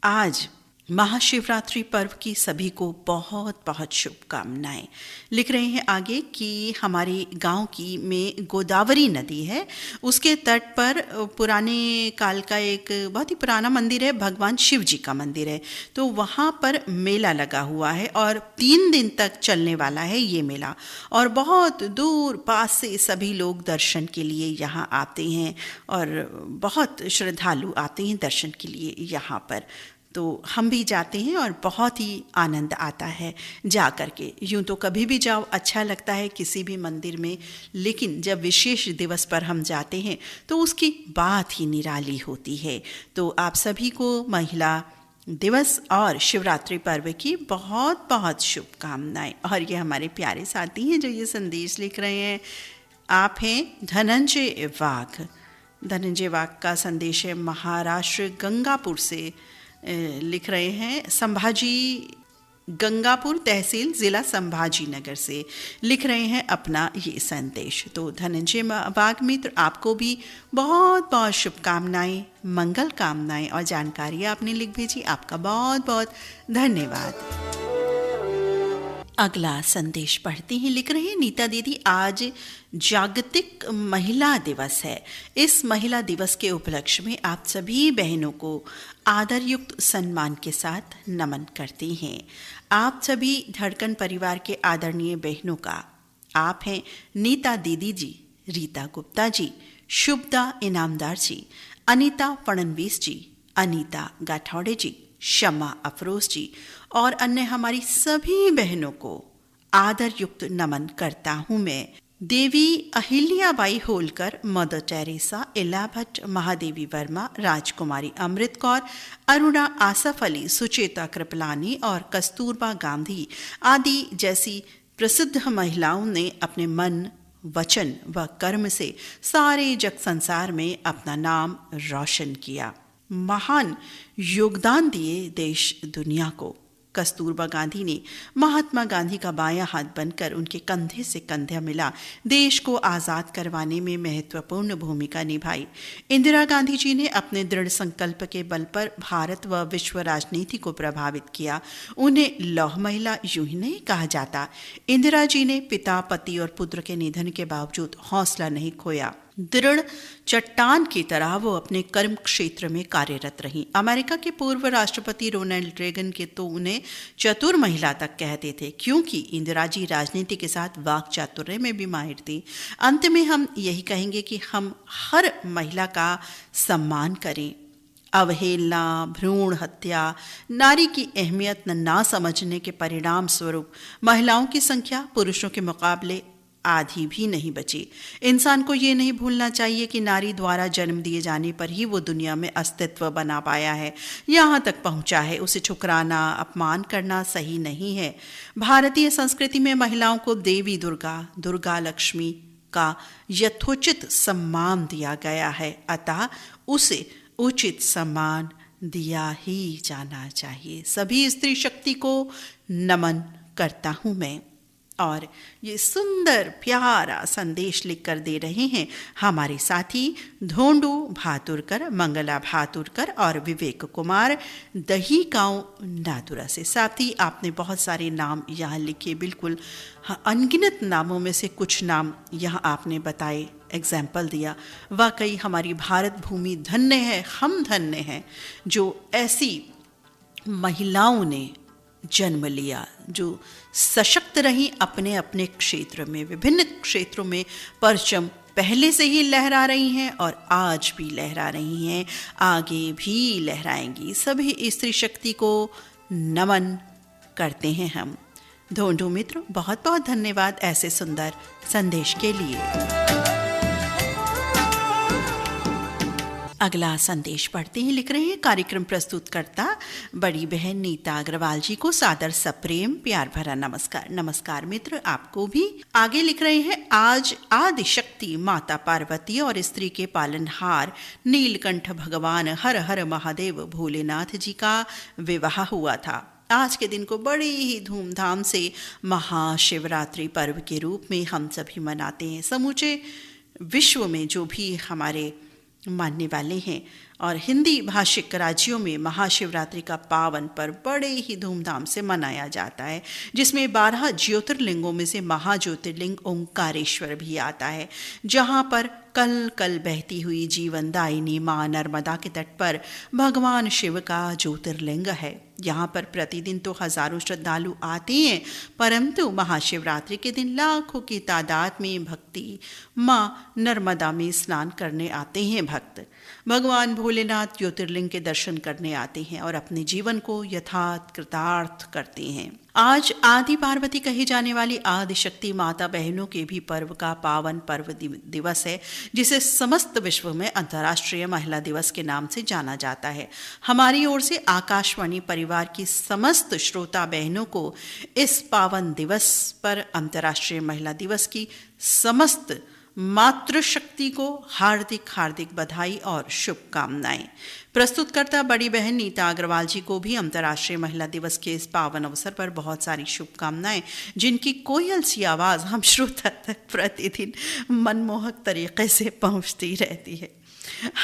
आज महाशिवरात्रि पर्व की सभी को बहुत बहुत शुभकामनाएं। लिख रहे हैं आगे कि हमारे गांव की में गोदावरी नदी है, उसके तट पर पुराने काल का एक बहुत ही पुराना मंदिर है, भगवान शिव जी का मंदिर है। तो वहाँ पर मेला लगा हुआ है और 3 दिन तक चलने वाला है ये मेला, और बहुत दूर पास से सभी लोग दर्शन के लिए यहाँ आते हैं और बहुत श्रद्धालु आते हैं दर्शन के लिए यहाँ पर। तो हम भी जाते हैं और बहुत ही आनंद आता है जा कर के। यूँ तो कभी भी जाओ अच्छा लगता है किसी भी मंदिर में, लेकिन जब विशेष दिवस पर हम जाते हैं तो उसकी बात ही निराली होती है। तो आप सभी को महिला दिवस और शिवरात्रि पर्व की बहुत बहुत शुभकामनाएं। और ये हमारे प्यारे साथी हैं जो ये संदेश लिख रहे हैं। आप हैं धनंजय वाघ। धनंजय वाक का संदेश है महाराष्ट्र गंगापुर से। लिख रहे हैं संभाजी, गंगापुर तहसील जिला संभाजी नगर से लिख रहे हैं अपना ये संदेश। तो धनंजय वाघ मित्र, आपको भी बहुत बहुत शुभकामनाएं, मंगल कामनाएं और जानकारी आपने लिख भेजी, आपका बहुत बहुत धन्यवाद। अगला संदेश पढ़ती हैं। लिख रहे हैं नीता दीदी, आज जागतिक महिला दिवस है। इस महिला दिवस के उपलक्ष्य में आप सभी बहनों को आदर युक्त सम्मान के साथ नमन करती हैं। आप सभी धड़कन परिवार के आदरणीय बहनों का, आप हैं नीता दीदी जी, रीता गुप्ता जी, शुभदा इनामदार जी, अनीता फडणवीस जी, अनीता गाठौड़े जी, शमा अफरोज जी और अन्य हमारी सभी बहनों को आदर युक्त नमन करता हूँ मैं। देवी अहिल्याबाई होलकर, मदर टेरेसा, इला भट्ट, महादेवी वर्मा, राजकुमारी अमृत कौर, अरुणा आसफ अली, सुचेता कृपलानी और कस्तूरबा गांधी आदि जैसी प्रसिद्ध महिलाओं ने अपने मन, वचन व कर्म से सारे जग संसार में अपना नाम रोशन किया, महान योगदान दिए देश दुनिया को। कस्तूरबा गांधी ने महात्मा गांधी का बायां हाथ बनकर उनके कंधे से कंधा मिला देश को आज़ाद करवाने में महत्वपूर्ण भूमिका निभाई। इंदिरा गांधी जी ने अपने दृढ़ संकल्प के बल पर भारत व विश्व राजनीति को प्रभावित किया। उन्हें लौह महिला यूं ही नहीं कहा जाता। इंदिरा जी ने पिता, पति और पुत्र के निधन के बावजूद हौसला नहीं खोया। दृढ़ चट्टान की तरह वो अपने कर्म क्षेत्र में कार्यरत रहीं। अमेरिका के पूर्व राष्ट्रपति रोनाल्ड रेगन के तो उन्हें चतुर महिला तक कहते थे, क्योंकि इंदिरा जी राजनीति के साथ वाक चातुर्य में भी माहिर थी। अंत में हम यही कहेंगे कि हम हर महिला का सम्मान करें। अवहेलना, भ्रूण हत्या, नारी की अहमियत ना समझने के परिणाम स्वरूप महिलाओं की संख्या पुरुषों के मुकाबले आधी भी नहीं बची। इंसान को ये नहीं भूलना चाहिए कि नारी द्वारा जन्म दिए जाने पर ही वो दुनिया में अस्तित्व बना पाया है, यहाँ तक पहुँचा है। उसे ठुकराना, अपमान करना सही नहीं है। भारतीय संस्कृति में महिलाओं को देवी दुर्गा, दुर्गा लक्ष्मी का यथोचित सम्मान दिया गया है, अतः उसे उचित सम्मान दिया ही जाना चाहिए। सभी स्त्री शक्ति को नमन करता हूँ मैं। और ये सुंदर प्यारा संदेश लिखकर दे रहे हैं हमारे साथी धोंडू भातुरकर, मंगला भातुरकर और विवेक कुमार, दही गांव नादुरा से। साथी आपने बहुत सारे नाम यहाँ लिखे, बिल्कुल अनगिनत नामों में से कुछ नाम यहाँ आपने बताए, एग्जाम्पल दिया। वाकई हमारी भारत भूमि धन्य है, हम धन्य हैं जो ऐसी महिलाओं ने जन्म लिया, जो सशक्त रही अपने अपने क्षेत्र में। विभिन्न क्षेत्रों में परचम पहले से ही लहरा रही हैं और आज भी लहरा रही हैं, आगे भी लहराएंगी। सभी स्त्री शक्ति को नमन करते हैं हम। धोंडू मित्र, बहुत बहुत धन्यवाद ऐसे सुंदर संदेश के लिए। अगला संदेश पढ़ते हैं। लिख रहे हैं कार्यक्रम प्रस्तुतकर्ता बड़ी बहन नीता अग्रवाल जी को सादर सप्रेम प्यार भरा नमस्कार। नमस्कार मित्र, आपको भी। आगे लिख रहे हैं, आज आदि शक्ति माता पार्वती और स्त्री के पालनहार नीलकंठ भगवान हर हर महादेव भोलेनाथ जी का विवाह हुआ था। आज के दिन को बड़ी ही धूमधाम से महाशिवरात्रि पर्व के रूप में हम सभी मनाते हैं। समूचे विश्व में जो भी हमारे मानने वाले हैं और हिंदी भाषिक राज्यों में महाशिवरात्रि का पावन पर्व बड़े ही धूमधाम से मनाया जाता है, जिसमें 12 ज्योतिर्लिंगों में से महाज्योतिर्लिंग ओंकारेश्वर भी आता है, जहाँ पर कल कल बहती हुई जीवनदायिनी माँ नर्मदा के तट पर भगवान शिव का ज्योतिर्लिंग है। यहाँ पर प्रतिदिन तो हजारों श्रद्धालु आते हैं, परंतु महाशिवरात्रि के दिन लाखों की तादाद में भक्ति माँ नर्मदा में स्नान करने आते हैं भक्त। भगवान भोलेनाथ ज्योतिर्लिंग के दर्शन करने आते हैं और अपने जीवन को यथार्थ कृतार्थ करते हैं। आज आदि पार्वती कही जाने वाली आदि शक्ति माता बहनों के भी पर्व का पावन पर्व दिवस है, जिसे समस्त विश्व में अंतर्राष्ट्रीय महिला दिवस के नाम से जाना जाता है। हमारी ओर से आकाशवाणी परिवार की समस्त श्रोता बहनों को इस पावन दिवस पर अंतर्राष्ट्रीय महिला दिवस की समस्त मातृशक्ति को हार्दिक हार्दिक बधाई और शुभकामनाएं। प्रस्तुतकर्ता बड़ी बहन नीता अग्रवाल जी को भी अंतर्राष्ट्रीय महिला दिवस के इस पावन अवसर पर बहुत सारी शुभकामनाएं, जिनकी कोयल सी आवाज़ हम श्रोता तक प्रतिदिन मनमोहक तरीके से पहुंचती रहती है।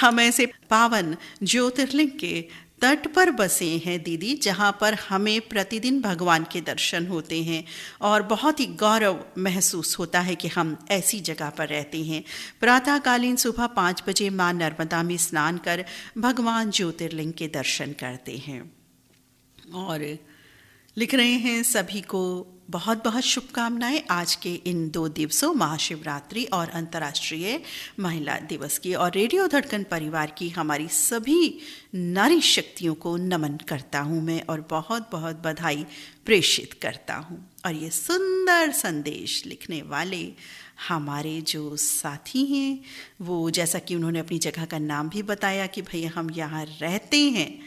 हम ऐसे पावन ज्योतिर्लिंग के तट पर बसे हैं दीदी, जहाँ पर हमें प्रतिदिन भगवान के दर्शन होते हैं और बहुत ही गौरव महसूस होता है कि हम ऐसी जगह पर रहते हैं। प्रातःकालीन सुबह 5 बजे माँ नर्मदा में स्नान कर भगवान ज्योतिर्लिंग के दर्शन करते हैं और लिख रहे हैं सभी को बहुत बहुत शुभकामनाएं आज के इन 2 दिवसों, महाशिवरात्रि और अंतर्राष्ट्रीय महिला दिवस की। और रेडियो धड़कन परिवार की हमारी सभी नारी शक्तियों को नमन करता हूं मैं और बहुत बहुत बधाई प्रेषित करता हूं। और ये सुंदर संदेश लिखने वाले हमारे जो साथी हैं, वो जैसा कि उन्होंने अपनी जगह का नाम भी बताया कि भैया हम यहाँ रहते हैं,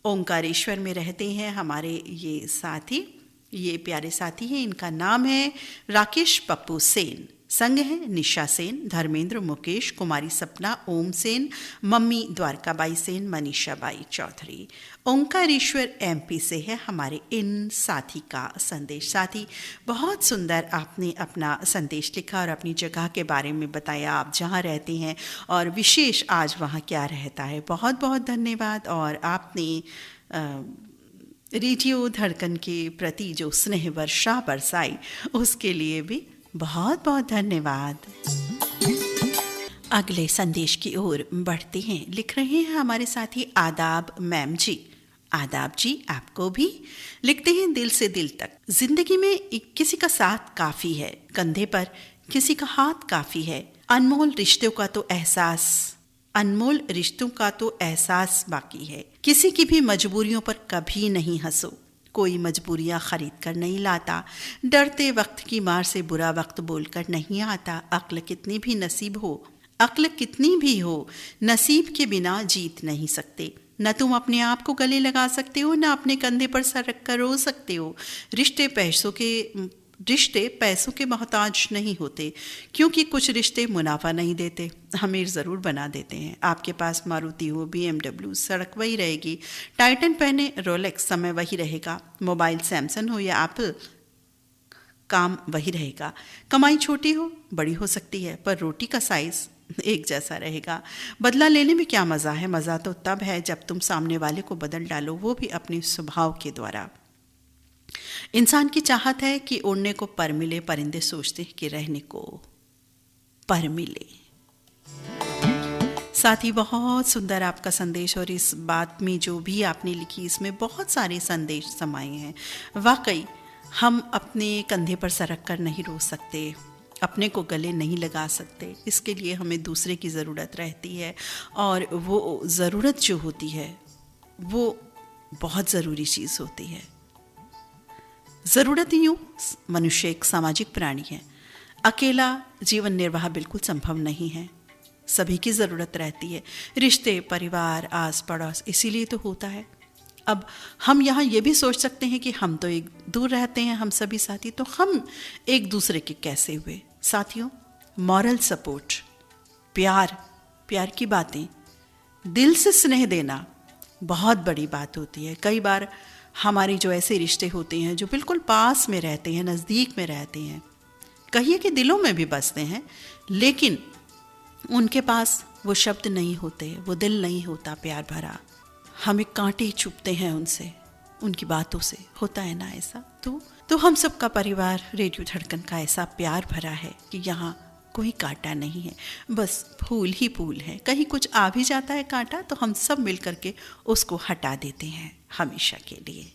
ओंकारेश्वर में रहते हैं। हमारे ये साथी, ये प्यारे साथी हैं, इनका नाम है राकेश पप्पू सेन, संग है निशा सेन, धर्मेंद्र, मुकेश, कुमारी सपना, ओम सेन, मम्मी द्वारकाबाई सेन, मनीषा बाई चौधरी। ओंकारेश्वर एमपी से है हमारे इन साथी का संदेश। साथी बहुत सुंदर आपने अपना संदेश लिखा और अपनी जगह के बारे में बताया, आप जहाँ रहते हैं और विशेष आज वहाँ क्या रहता है। बहुत बहुत धन्यवाद। और आपने रेडियो धड़कन के प्रति जो स्नेह वर्षा बरसाई, उसके लिए भी बहुत बहुत धन्यवाद। अगले संदेश की ओर बढ़ते हैं। लिख रहे हैं हमारे साथी आदाब मैम जी। आदाब जी आपको भी। लिखते हैं दिल से दिल तक। जिंदगी में किसी का साथ काफी है, कंधे पर किसी का हाथ काफी है। अनमोल रिश्तों का तो एहसास बाकी है। किसी की भी मजबूरियों पर कभी नहीं हंसो, कोई मजबूरियां खरीद कर नहीं लाता। डरते वक्त की मार से बुरा वक्त बोलकर नहीं आता। अक्ल कितनी भी हो, नसीब के बिना जीत नहीं सकते। न तुम अपने आप को गले लगा सकते हो, न अपने कंधे पर सर रख कर रो सकते हो। रिश्ते पैसों के मोहताज नहीं होते, क्योंकि कुछ रिश्ते मुनाफा नहीं देते, अमीर ज़रूर बना देते हैं। आपके पास मारुति हो, BMW, सड़क वही रहेगी। टाइटन पहने, रोलेक्स, समय वही रहेगा। मोबाइल सैमसंग हो या एप्पल, काम वही रहेगा। कमाई छोटी हो बड़ी हो सकती है, पर रोटी का साइज़ एक जैसा रहेगा। बदला लेने में क्या मज़ा है? मज़ा तो तब है जब तुम सामने वाले को बदल डालो, वो भी अपने स्वभाव के द्वारा। इंसान की चाहत है कि उड़ने को पर मिले, परिंदे सोचते हैं कि रहने को पर मिले। साथ ही बहुत सुंदर आपका संदेश, और इस बात में जो भी आपने लिखी इसमें बहुत सारे संदेश समाये हैं। वाकई हम अपने कंधे पर सर रख कर नहीं रो सकते, अपने को गले नहीं लगा सकते। इसके लिए हमें दूसरे की ज़रूरत रहती है, और वो ज़रूरत जो होती है वो बहुत ज़रूरी चीज़ होती है। ज़रूरत यूँ, मनुष्य एक सामाजिक प्राणी है, अकेला जीवन निर्वाह बिल्कुल संभव नहीं है। सभी की ज़रूरत रहती है, रिश्ते, परिवार, आस पड़ोस, इसीलिए तो होता है। अब हम यहाँ ये भी सोच सकते हैं कि हम तो एक दूर रहते हैं, हम सभी साथी, तो हम एक दूसरे के कैसे हुए? साथियों, मॉरल सपोर्ट, प्यार की बातें, दिल से स्नेह देना बहुत बड़ी बात होती है। कई बार हमारे जो ऐसे रिश्ते होते हैं जो बिल्कुल पास में रहते हैं, नज़दीक में रहते हैं, कहिए कि दिलों में भी बसते हैं, लेकिन उनके पास वो शब्द नहीं होते, वो दिल नहीं होता प्यार भरा। हमें कांटे चुभते हैं उनसे, उनकी बातों से। होता है ना ऐसा? तो हम सबका परिवार रेडियो धड़कन का ऐसा प्यार भरा है कि यहाँ कोई कांटा नहीं है, बस फूल ही फूल है। कहीं कुछ आ भी जाता है कांटा तो हम सब मिल करके उसको हटा देते हैं हमेशा के लिए।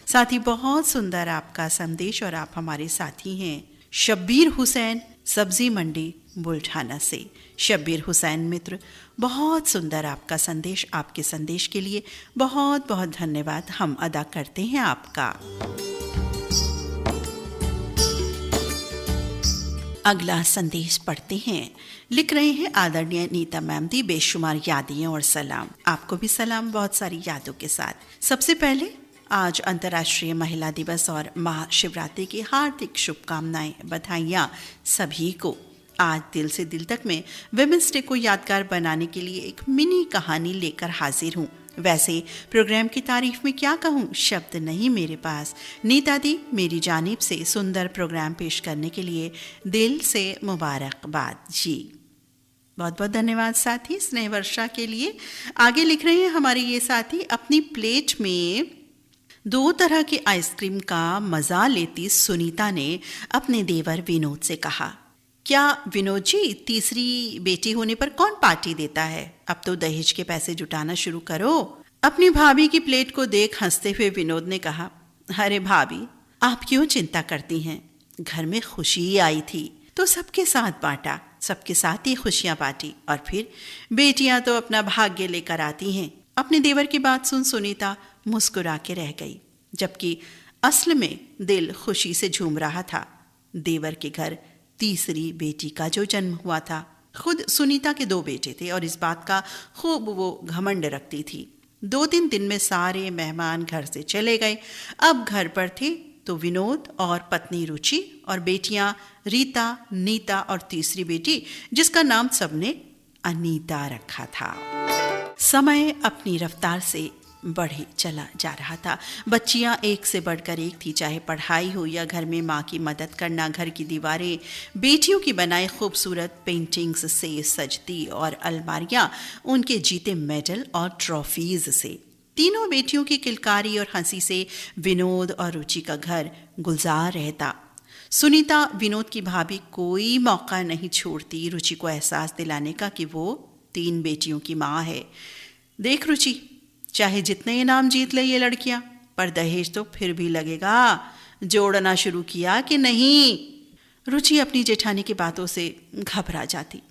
साथ ही बहुत सुंदर आपका संदेश, और आप हमारे साथी हैं शब्बीर हुसैन, सब्जी मंडी बुल्ढाना से। शब्बीर हुसैन मित्र, बहुत सुंदर आपका संदेश। आपके संदेश के लिए बहुत बहुत धन्यवाद हम अदा करते हैं आपका। अगला संदेश पढ़ते हैं। लिख रहे हैं आदरणीय नीता मैम दी, बेशुमार यादें और सलाम। आपको भी सलाम, बहुत सारी यादों के साथ। सबसे पहले आज अंतर्राष्ट्रीय महिला दिवस और महाशिवरात्रि की हार्दिक शुभकामनाएं, बधाइयाँ सभी को। आज दिल से दिल तक में विमेंस डे को यादगार बनाने के लिए एक मिनी कहानी लेकर हाजिर हूँ। वैसे प्रोग्राम की तारीफ में क्या कहूँ, शब्द नहीं मेरे पास। नीता दी, मेरी जानिब से सुंदर प्रोग्राम पेश करने के लिए दिल से मुबारकबाद जी। बहुत बहुत धन्यवाद साथी स्नेह वर्षा के लिए। आगे लिख रहे हैं हमारे ये साथी, अपनी प्लेट में 2 तरह की आइसक्रीम का मजा लेती सुनीता ने अपने देवर विनोद से कहा, क्या विनोद जी, तीसरी बेटी होने पर कौन पार्टी देता है? अब तो दहेज के पैसे जुटाना शुरू करो। अपनी भाभी की प्लेट को देख हंसते हुए विनोद ने कहा, अरे भाभी, आप क्यों चिंता करती हैं? घर में खुशी आई थी तो सबके साथ बांटा, सबके साथ ही खुशियां बांटी, और फिर बेटियां तो अपना भाग्य लेकर आती हैं। अपने देवर की बात सुन सुनीता मुस्कुरा के रह गई, जबकि असल में दिल खुशी से झूम रहा था। देवर के घर तीसरी बेटी का जो जन्म हुआ था। खुद सुनीता के 2 बेटे थे और इस बात का खूब वो घमंड रखती थी। 2-3 दिन में सारे मेहमान घर से चले गए। अब घर पर थे तो विनोद और पत्नी रुचि और बेटियां रीता, नीता और तीसरी बेटी जिसका नाम सबने अनीता रखा था। समय अपनी रफ्तार से बढ़े चला जा रहा था। बच्चियां एक से बढ़कर एक थी, चाहे पढ़ाई हो या घर में माँ की मदद करना। घर की दीवारें बेटियों की बनाई खूबसूरत पेंटिंग्स से सजती और अलमारियां उनके जीते मेडल और ट्रॉफीज से। तीनों बेटियों की किलकारी और हंसी से विनोद और रुचि का घर गुलजार रहता। सुनीता, विनोद की भाभी, कोई मौका नहीं छोड़ती रुचि को एहसास दिलाने का कि वो 3 बेटियों की माँ है। देख रुचि, चाहे जितने इनाम जीत ले ये लड़कियां, पर दहेज तो फिर भी लगेगा। जोड़ना शुरू किया कि नहीं? रुचि अपनी जेठानी की बातों से घबरा जाती।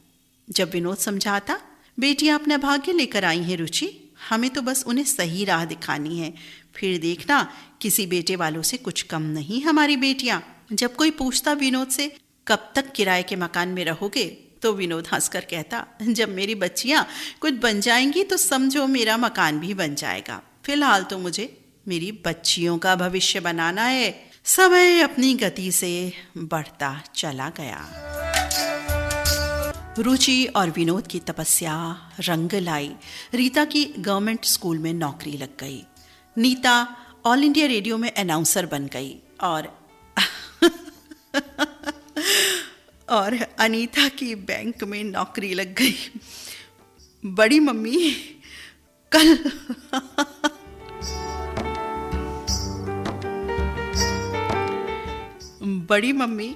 जब विनोद समझाता, बेटियां अपना भाग्य लेकर आई हैं रुचि, हमें तो बस उन्हें सही राह दिखानी है, फिर देखना किसी बेटे वालों से कुछ कम नहीं हमारी बेटियां। जब कोई पूछता विनोद से, कब तक किराए के मकान में रहोगे, तो विनोद हंसकर कहता, जब मेरी बच्चियां कुछ बन जाएंगी तो समझो मेरा मकान भी बन जाएगा। फिलहाल तो मुझे मेरी बच्चियों का भविष्य बनाना है। समय अपनी गति से बढ़ता चला गया। रुचि और विनोद की तपस्या रंग लाई। रीता की गवर्नमेंट स्कूल में नौकरी लग गई। नीता ऑल इंडिया रेडियो में अनाउंसर बन गई और अनीता की बैंक में नौकरी लग गई। बड़ी मम्मी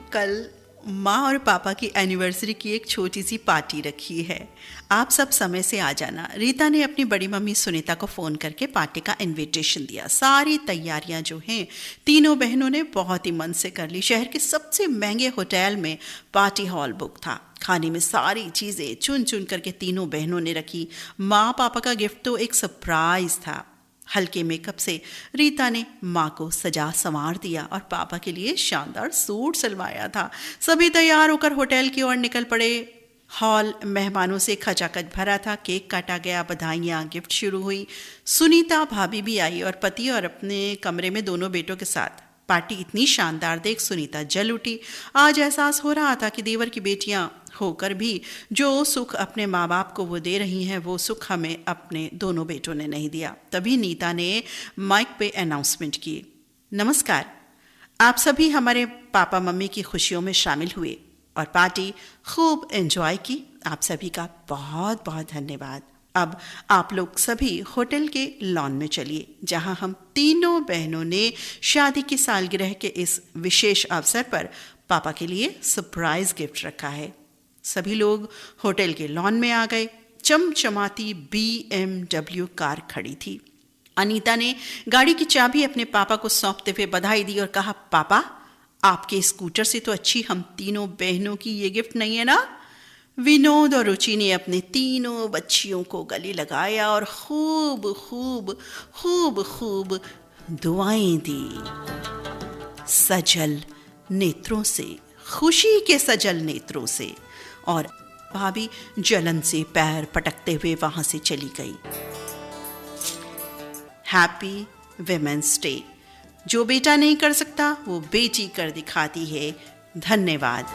कल माँ और पापा की एनिवर्सरी की एक छोटी सी पार्टी रखी है, आप सब समय से आ जाना। रीता ने अपनी बड़ी मम्मी सुनीता को फ़ोन करके पार्टी का इनविटेशन दिया। सारी तैयारियां जो हैं तीनों बहनों ने बहुत ही मन से कर ली। शहर के सबसे महंगे होटल में पार्टी हॉल बुक था। खाने में सारी चीज़ें चुन चुन करके तीनों बहनों ने रखी। माँ पापा का गिफ्ट तो एक सरप्राइज था। हल्के मेकअप से रीता ने माँ को सजा संवार दिया और पापा के लिए शानदार सूट सिलवाया था। सभी तैयार होकर होटल की ओर निकल पड़े। हॉल मेहमानों से खचाखच भरा था। केक काटा गया, बधाइयाँ, गिफ्ट शुरू हुई। सुनीता भाभी भी आई और पति और अपने कमरे में दोनों बेटों के साथ। पार्टी इतनी शानदार देख सुनीता जल उठी। आज एहसास हो रहा था कि देवर की बेटियां होकर भी जो सुख अपने माँ बाप को वो दे रही हैं, वो सुख हमें अपने दोनों बेटों ने नहीं दिया। तभी नीता ने माइक पे अनाउंसमेंट की, नमस्कार, आप सभी हमारे पापा मम्मी की खुशियों में शामिल हुए और पार्टी खूब एंजॉय की। आप सभी का बहुत बहुत धन्यवाद। अब आप लोग सभी होटल के लॉन में चलिए, जहां हम तीनों बहनों ने शादी की सालगिरह के इस विशेष अवसर पर पापा के लिए सरप्राइज गिफ्ट रखा है। सभी लोग होटल के लॉन में आ गए। चमचमाती BMW कार खड़ी थी। अनीता ने गाड़ी की चाबी अपने पापा को सौंपते हुए बधाई दी और कहा, पापा, आपके स्कूटर से तो अच्छी हम तीनों बहनों की ये गिफ्ट नहीं है ना? विनोद और रुचि ने अपने तीनों बच्चियों को गले लगाया और खूब खूब खूब खूब दुआएं दी। सजल नेत्रों से, खुशी के सजल नेत्रों से, और भाभी जलन से पैर पटकते हुए वहां से चली गई। Happy women's day. जो बेटा नहीं कर सकता वो बेटी कर दिखाती है। धन्यवाद।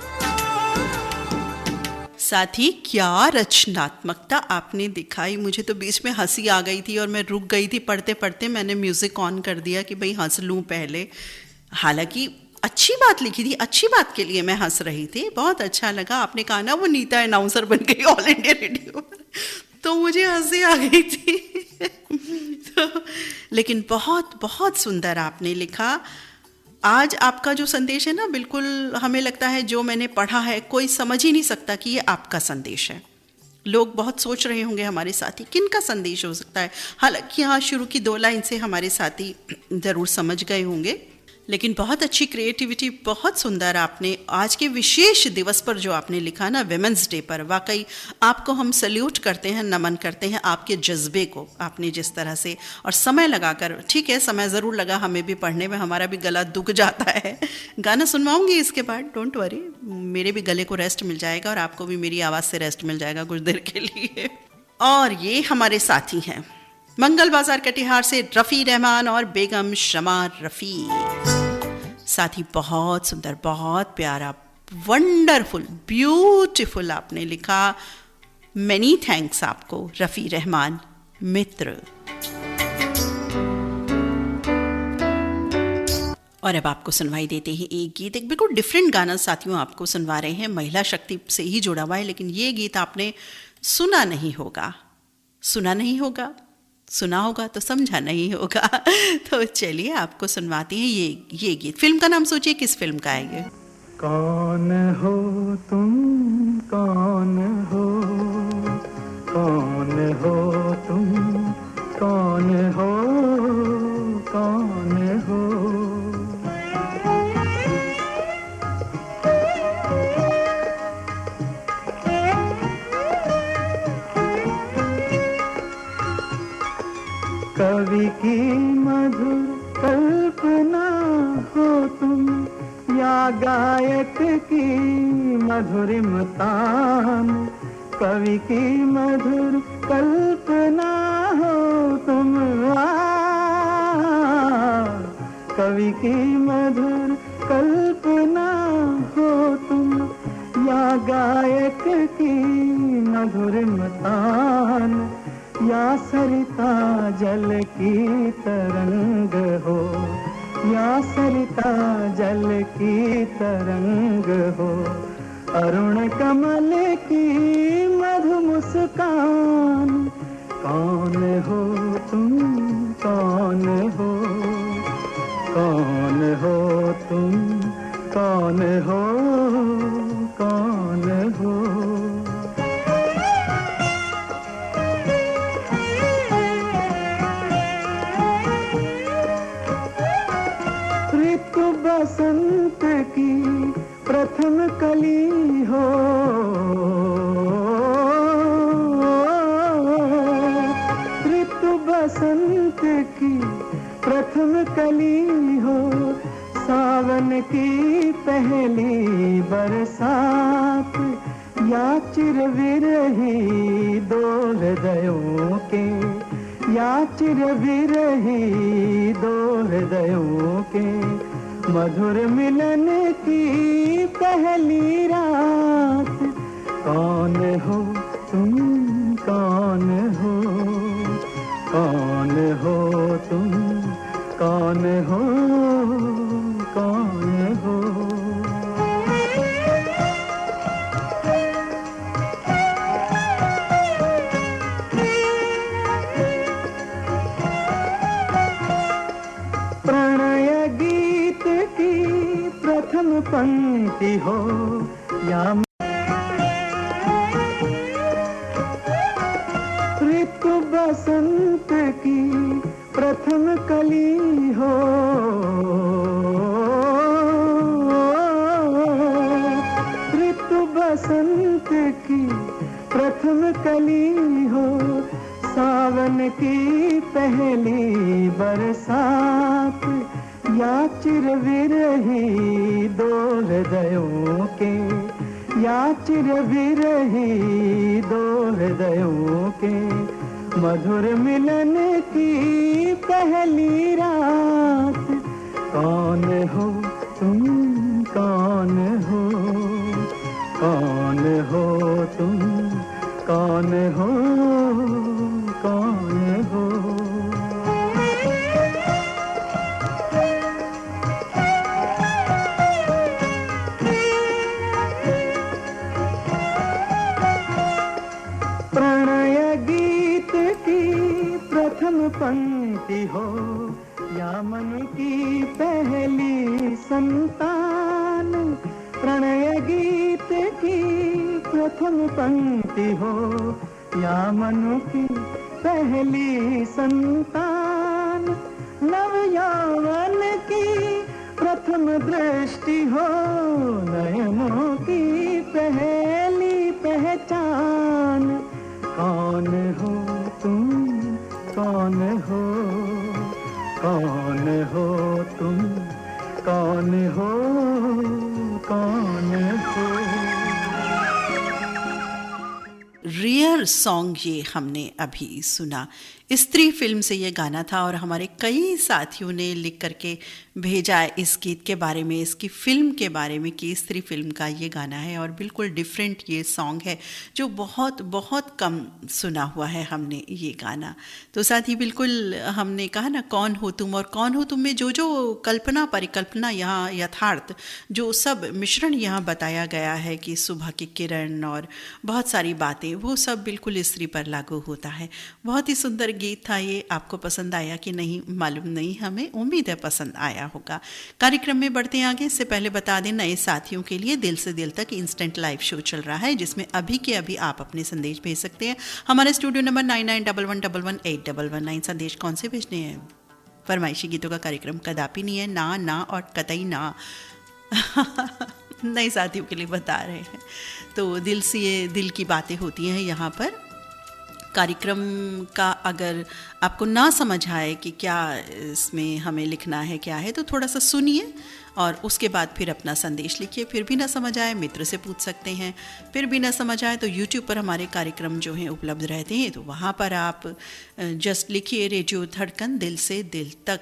साथ ही क्या रचनात्मकता आपने दिखाई। मुझे तो बीच में हंसी आ गई थी और मैं रुक गई थी पढ़ते पढ़ते। मैंने म्यूज़िक ऑन कर दिया कि भाई हंस लूँ पहले। हालांकि अच्छी बात लिखी थी, अच्छी बात के लिए मैं हंस रही थी। बहुत अच्छा लगा। आपने कहा ना वो नीता अनाउंसर बन गई ऑल इंडिया रेडियो पर, तो मुझे हंसी आ गई थी। तो लेकिन बहुत बहुत सुंदर आपने लिखा। आज आपका जो संदेश है ना, बिल्कुल हमें लगता है जो मैंने पढ़ा है कोई समझ ही नहीं सकता कि ये आपका संदेश है। लोग बहुत सोच रहे होंगे हमारे साथी किन का संदेश हो सकता है। हालांकि यहाँ शुरू की 2 लाइन से हमारे साथी ज़रूर समझ गए होंगे, लेकिन बहुत अच्छी क्रिएटिविटी, बहुत सुंदर आपने आज के विशेष दिवस पर जो आपने लिखा ना, विमेंस डे पर, वाकई आपको हम सल्यूट करते हैं, नमन करते हैं आपके जज्बे को। आपने जिस तरह से और समय लगाकर, ठीक है समय ज़रूर लगा हमें भी पढ़ने में, हमारा भी गला दुख जाता है। गाना सुनवाऊंगी इसके बाद, डोंट वरी, मेरे भी गले को रेस्ट मिल जाएगा और आपको भी मेरी आवाज़ से रेस्ट मिल जाएगा कुछ देर के लिए। और ये हमारे साथी हैं मंगल बाजार कटिहार से रफ़ी रहमान और बेगम शमा रफ़ी। साथ ही बहुत सुंदर, बहुत प्यारा, वंडरफुल, ब्यूटीफुल आपने लिखा। मैनी थैंक्स आपको रफ़ी रहमान मित्र। और अब आपको सुनवाई देते हैं एक गीत, एक बिल्कुल डिफरेंट गाना साथियों आपको सुनवा रहे हैं। महिला शक्ति से ही जुड़ा हुआ है, लेकिन ये गीत आपने सुना नहीं होगा, सुना नहीं होगा, सुना होगा तो समझा नहीं होगा। तो चलिए आपको सुनवाते हैं ये गीत। फिल्म का नाम सोचिए, किस फिल्म का है ये? कौन हो तुम, कौन हो, कौन हो तुम, कौन हो, कौन हो। कवि की मधुर कल्पना हो तुम, या गायक की मधुरिम तान। कवि की मधुर कल्पना हो तुम, कवि की मधुर कल्पना हो तुम, या गायक की मधुरिम तान। या सरिता जल की तरंग हो, या सरिता जल की तरंग हो। अरुण कमल की मधु मुस्कान। कौन हो तुम, कौन हो, कौन हो तुम, कौन हो, कौन हो। ऋतु बसंत की प्रथम कली हो, ऋतु बसंत की प्रथम कली हो। सावन की पहली बरसात, या चिरविरही दो हृदयों के, या चिरविरही दो हृदयों के मधुर मिलन की पहली रात। कौन हो तुम, कौन हो, कौन हो तुम, कौन हो, कौन हो। प्रणय गीत की प्रथम पंक्ति हो, या ऋतु बसंत की प्रथम कली हो। ऋतु बसंत की प्रथम कली हो। सावन की पहली बरसात, या चिरविरही दो हृदयों के, या चिरविरही दो हृदयों के मधुर मिलन की पहली रात। कौन हो तुम, कौन हो, कौन हो तुम, कौन हो, कौन हो। प्रणय गीत की प्रथम पंक्ति हो या मन की पहली संतान, प्रणय गीत की प्रथम पंक्ति हो या मन की पहली संतान, नव यौवन की प्रथम दृष्टि हो, नयनों की पहली पहचान, कौन हो तुम, कौन हो, कौन हो तुम, कौन हो, कौन हो। रेयर सॉन्ग ये हमने अभी सुना। स्त्री फिल्म से ये गाना था और हमारे कई साथियों ने लिख करके भेजा है इस गीत के बारे में, इसकी फिल्म के बारे में कि स्त्री फिल्म का ये गाना है और बिल्कुल डिफरेंट ये सॉन्ग है जो बहुत बहुत कम सुना हुआ है हमने ये गाना। तो साथ ही बिल्कुल हमने कहा ना कौन हो तुम, और कौन हो तुम में जो जो कल्पना परिकल्पना यहाँ यथार्थ जो सब मिश्रण यहाँ बताया गया है कि सुबह की किरण और बहुत सारी बातें, वो सब बिल्कुल स्त्री पर लागू होता है। बहुत ही सुंदर गीत था ये। आपको पसंद आया कि नहीं मालूम नहीं, हमें उम्मीद है पसंद आया होगा। कार्यक्रम में बढ़ते आगे, इससे पहले बता दें नए साथियों के लिए दिल से दिल तक इंस्टेंट लाइव शो चल रहा है जिसमें अभी के अभी आप अपने संदेश भेज सकते हैं। हमारे स्टूडियो नंबर 9911111811। संदेश कौन से भेजने हैं? फरमाइशी गीतों का कार्यक्रम कदापि नहीं है, ना ना और कतई ना। नए साथियों के लिए बता रहे हैं। तो दिल से ये दिल की बातें होती हैं यहाँ पर। कार्यक्रम का अगर आपको ना समझ आए कि क्या इसमें हमें लिखना है क्या है, तो थोड़ा सा सुनिए और उसके बाद फिर अपना संदेश लिखिए। फिर भी ना समझ आए मित्र से पूछ सकते हैं, फिर भी ना समझ आए तो यूट्यूब पर हमारे कार्यक्रम जो हैं उपलब्ध रहते हैं, तो वहाँ पर आप जस्ट लिखिए रेडियो धड़कन दिल से दिल तक,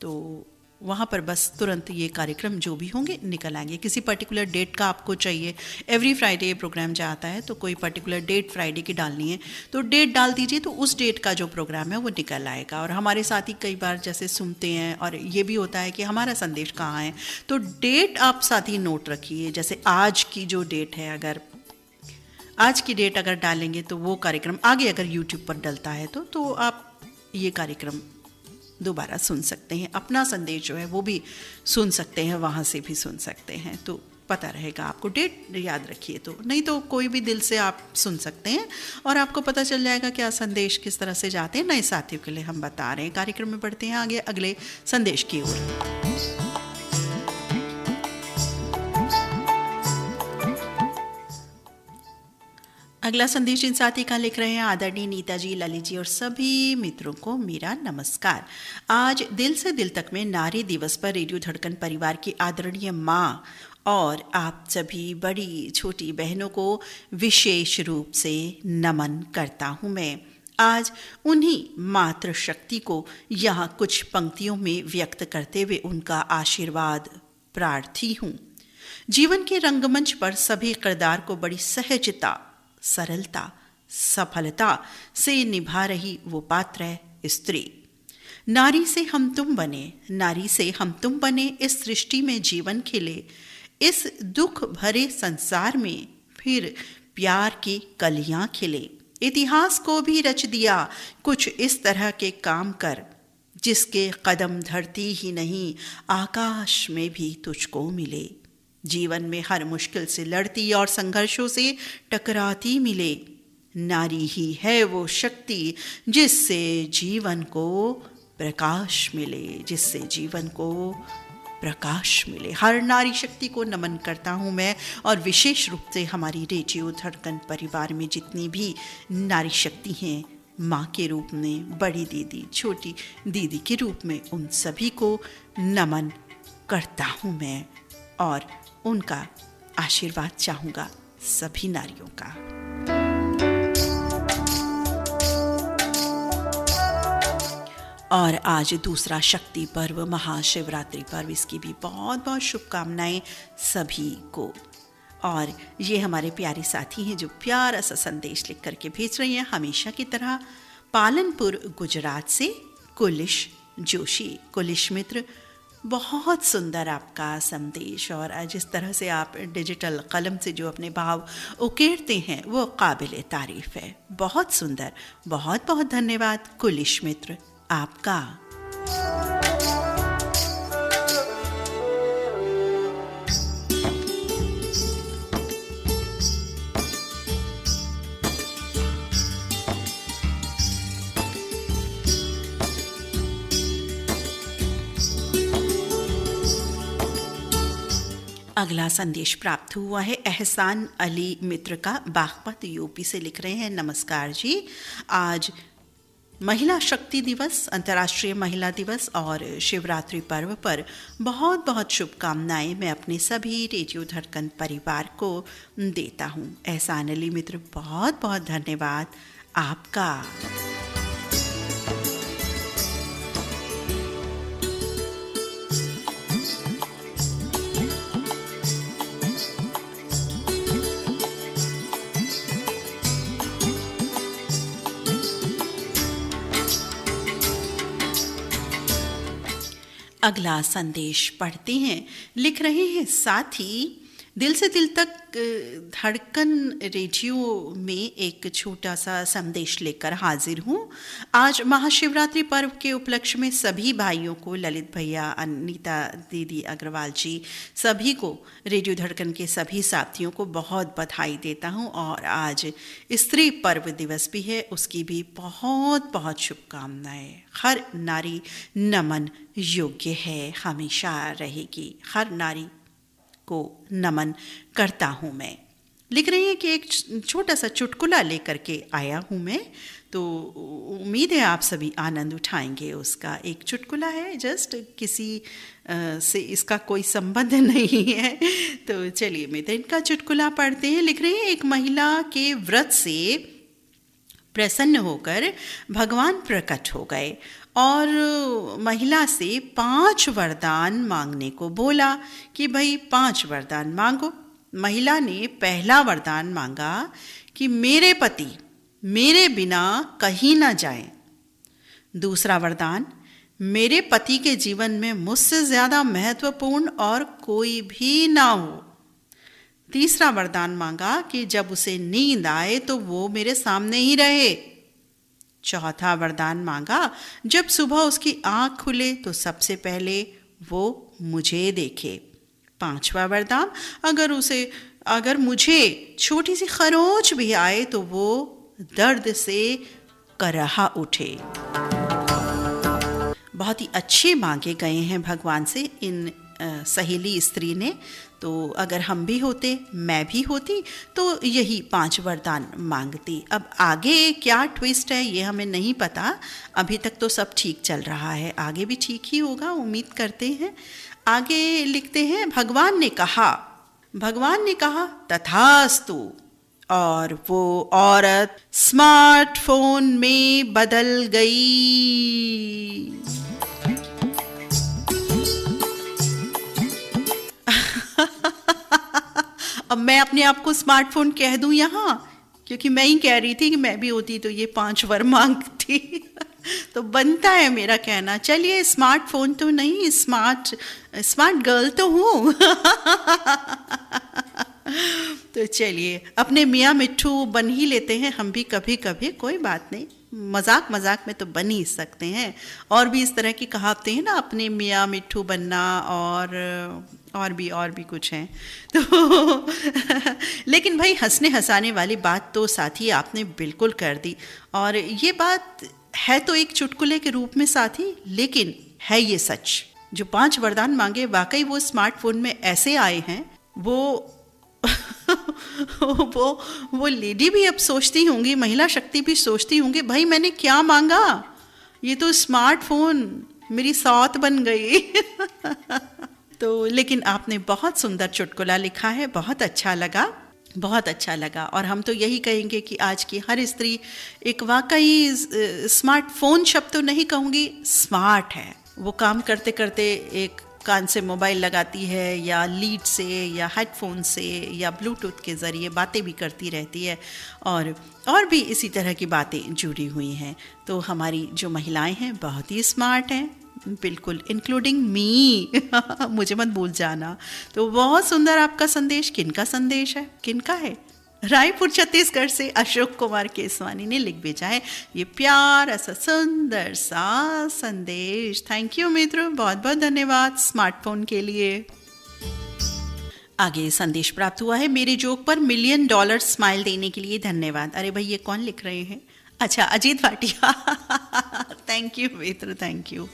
तो वहाँ पर बस तुरंत ये कार्यक्रम जो भी होंगे निकल आएंगे। किसी पर्टिकुलर डेट का आपको चाहिए, एवरी फ्राइडे ये प्रोग्राम जो आता है तो कोई पर्टिकुलर डेट फ्राइडे की डालनी है तो डेट डाल दीजिए, तो उस डेट का जो प्रोग्राम है वो निकल आएगा। और हमारे साथ ही कई बार जैसे सुनते हैं और ये भी होता है कि हमारा संदेश कहाँ है, तो डेट आप साथ ही नोट रखिए। जैसे आज की जो डेट है, अगर आज की डेट अगर डालेंगे तो वो कार्यक्रम आगे अगर यूट्यूब पर डलता है तो आप ये कार्यक्रम दोबारा सुन सकते हैं। अपना संदेश जो है वो भी सुन सकते हैं, वहाँ से भी सुन सकते हैं, तो पता रहेगा आपको। डेट याद रखिए, तो नहीं तो कोई भी दिल से आप सुन सकते हैं और आपको पता चल जाएगा क्या संदेश किस तरह से जाते हैं। नए साथियों के लिए हम बता रहे हैं। कार्यक्रम में बढ़ते हैं आगे अगले संदेश की ओर। अगला संदेश इन साथी का लिख रहे हैं आदरणीय नीता जी, ललित जी और सभी मित्रों को मेरा नमस्कार। आज दिल से दिल तक में नारी दिवस पर रेडियो धड़कन परिवार की आदरणीय माँ और आप सभी बड़ी छोटी बहनों को विशेष रूप से नमन करता हूँ। मैं आज उन्हीं मातृशक्ति को यहाँ कुछ पंक्तियों में व्यक्त करते हुए उनका आशीर्वाद प्रार्थी हूँ। जीवन के रंगमंच पर सभी किरदार को बड़ी सहजता, सरलता, सफलता से निभा रही वो पात्र है स्त्री। नारी से हम तुम बने, नारी से हम तुम बने, इस सृष्टि में जीवन खिले, इस दुख भरे संसार में फिर प्यार की कलियां खिले। इतिहास को भी रच दिया कुछ इस तरह के काम कर, जिसके कदम धरती ही नहीं आकाश में भी तुझको मिले। जीवन में हर मुश्किल से लड़ती और संघर्षों से टकराती मिले। नारी ही है वो शक्ति जिससे जीवन को प्रकाश मिले, जिससे जीवन को प्रकाश मिले। हर नारी शक्ति को नमन करता हूँ मैं, और विशेष रूप से हमारी रेडियो धड़कन परिवार में जितनी भी नारी शक्ति हैं, माँ के रूप में, बड़ी दीदी, छोटी दीदी के रूप में, उन सभी को नमन करता हूँ मैं और उनका आशीर्वाद चाहूँगा सभी नारियों का। और आज दूसरा शक्ति पर्व महाशिवरात्रि पर्व, इसकी भी बहुत बहुत शुभकामनाएं सभी को। और ये हमारे प्यारे साथी हैं जो प्यारा सा संदेश लिख करके भेज रही हैं, हमेशा की तरह पालनपुर गुजरात से कुलिश जोशी। कुलिश मित्र, बहुत सुंदर आपका संदेश, और जिस तरह से आप डिजिटल कलम से जो अपने भाव उकेरते हैं वो काबिल तारीफ है। बहुत सुंदर, बहुत बहुत धन्यवाद कुलिश मित्र आपका। अगला संदेश प्राप्त हुआ है एहसान अली मित्र का, बागपत यूपी से लिख रहे हैं। नमस्कार जी, आज महिला शक्ति दिवस, अंतर्राष्ट्रीय महिला दिवस और शिवरात्रि पर्व पर बहुत बहुत शुभकामनाएं मैं अपने सभी रेडियो धड़कन परिवार को देता हूं। एहसान अली मित्र, बहुत बहुत धन्यवाद आपका। अगला संदेश पढ़ते हैं। लिख रहे हैं साथी, दिल से दिल तक धड़कन रेडियो में एक छोटा सा संदेश लेकर हाजिर हूँ। आज महाशिवरात्रि पर्व के उपलक्ष्य में सभी भाइयों को, ललित भैया, अनीता दीदी अग्रवाल जी, सभी को, रेडियो धड़कन के सभी साथियों को बहुत बधाई देता हूँ। और आज स्त्री पर्व दिवस भी है, उसकी भी बहुत बहुत शुभकामनाएं। हर नारी नमन योग्य है, हमेशा रहेगी। हर नारी को नमन करता हूँ मैं। लिख रही है कि एक छोटा सा चुटकुला लेकर के आया हूँ मैं, तो उम्मीद है आप सभी आनंद उठाएंगे उसका। एक चुटकुला है, जस्ट किसी से इसका कोई संबंध नहीं है। तो चलिए मित्र, इनका चुटकुला पढ़ते हैं। लिख रही है, एक महिला के व्रत से प्रसन्न होकर भगवान प्रकट हो गए और महिला से 5 वरदान मांगने को बोला कि भाई 5 वरदान मांगो। महिला ने पहला वरदान मांगा कि मेरे पति मेरे बिना कहीं ना जाएं। दूसरा वरदान, मेरे पति के जीवन में मुझसे ज़्यादा महत्वपूर्ण और कोई भी ना हो। तीसरा वरदान मांगा कि जब उसे नींद आए तो वो मेरे सामने ही रहे। चौथा वरदान मांगा, जब सुबह उसकी आँख खुले तो सबसे पहले वो मुझे देखे। 5वां वरदान, अगर मुझे छोटी सी खरोंच भी आए तो वो दर्द से कराह उठे। बहुत ही अच्छे मांगे गए हैं भगवान से इन सहेली स्त्री ने। तो अगर हम भी होते, मैं भी होती, तो यही 5 वरदान मांगती। अब आगे क्या ट्विस्ट है ये हमें नहीं पता। अभी तक तो सब ठीक चल रहा है, आगे भी ठीक ही होगा, उम्मीद करते हैं। आगे लिखते हैं, भगवान ने कहा तथास्तु, और वो औरत स्मार्टफोन में बदल गई। अब मैं अपने आप को स्मार्टफोन कह दूं यहाँ, क्योंकि मैं ही कह रही थी कि मैं भी होती तो ये 5 वर मांगती। तो बनता है मेरा कहना। चलिए, स्मार्टफोन तो नहीं, स्मार्ट गर्ल तो हूँ। तो चलिए, अपने मियाँ मिट्ठू बन ही लेते हैं हम भी कभी कभी, कोई बात नहीं, मजाक में तो बन ही सकते हैं। और भी इस तरह की कहावतें हैं ना, अपने मियाँ मिट्ठू बनना, और भी कुछ हैं। तो लेकिन भाई, हंसने हंसाने वाली बात तो साथी आपने बिल्कुल कर दी। और ये बात है तो एक चुटकुले के रूप में साथी, लेकिन है ये सच। जो 5 वरदान मांगे वाकई वो स्मार्टफोन में ऐसे आए हैं। वो लेडी भी अब सोचती होंगी, महिला शक्ति भी सोचती होंगी, भाई मैंने क्या मांगा, ये तो स्मार्टफोन मेरी साथ बन गई। तो लेकिन आपने बहुत सुंदर चुटकुला लिखा है, बहुत अच्छा लगा। और हम तो यही कहेंगे कि आज की हर स्त्री एक वाकई स्मार्टफोन शब्द तो नहीं कहूँगी, स्मार्ट है। वो काम करते करते एक कान से मोबाइल लगाती है या लीड से या हेडफोन से या ब्लूटूथ के ज़रिए बातें भी करती रहती है और भी इसी तरह की बातें जुड़ी हुई हैं। तो हमारी जो महिलाएं हैं बहुत ही स्मार्ट हैं, बिल्कुल इंक्लूडिंग मी मुझे मत भूल जाना। तो बहुत सुंदर आपका संदेश। किनका संदेश है, किनका है? रायपुर छत्तीसगढ़ से अशोक कुमार केसवानी ने लिख भेजा है ये प्यारा सा सुंदर सा संदेश। थैंक यू मित्र, बहुत बहुत धन्यवाद स्मार्टफोन के लिए। आगे संदेश प्राप्त हुआ है, मेरे जोक पर $1 मिलियन स्माइल देने के लिए धन्यवाद। अरे भाई, ये कौन लिख रहे हैं? अच्छा, Ajit Bhatia thank you Mitra, thank you.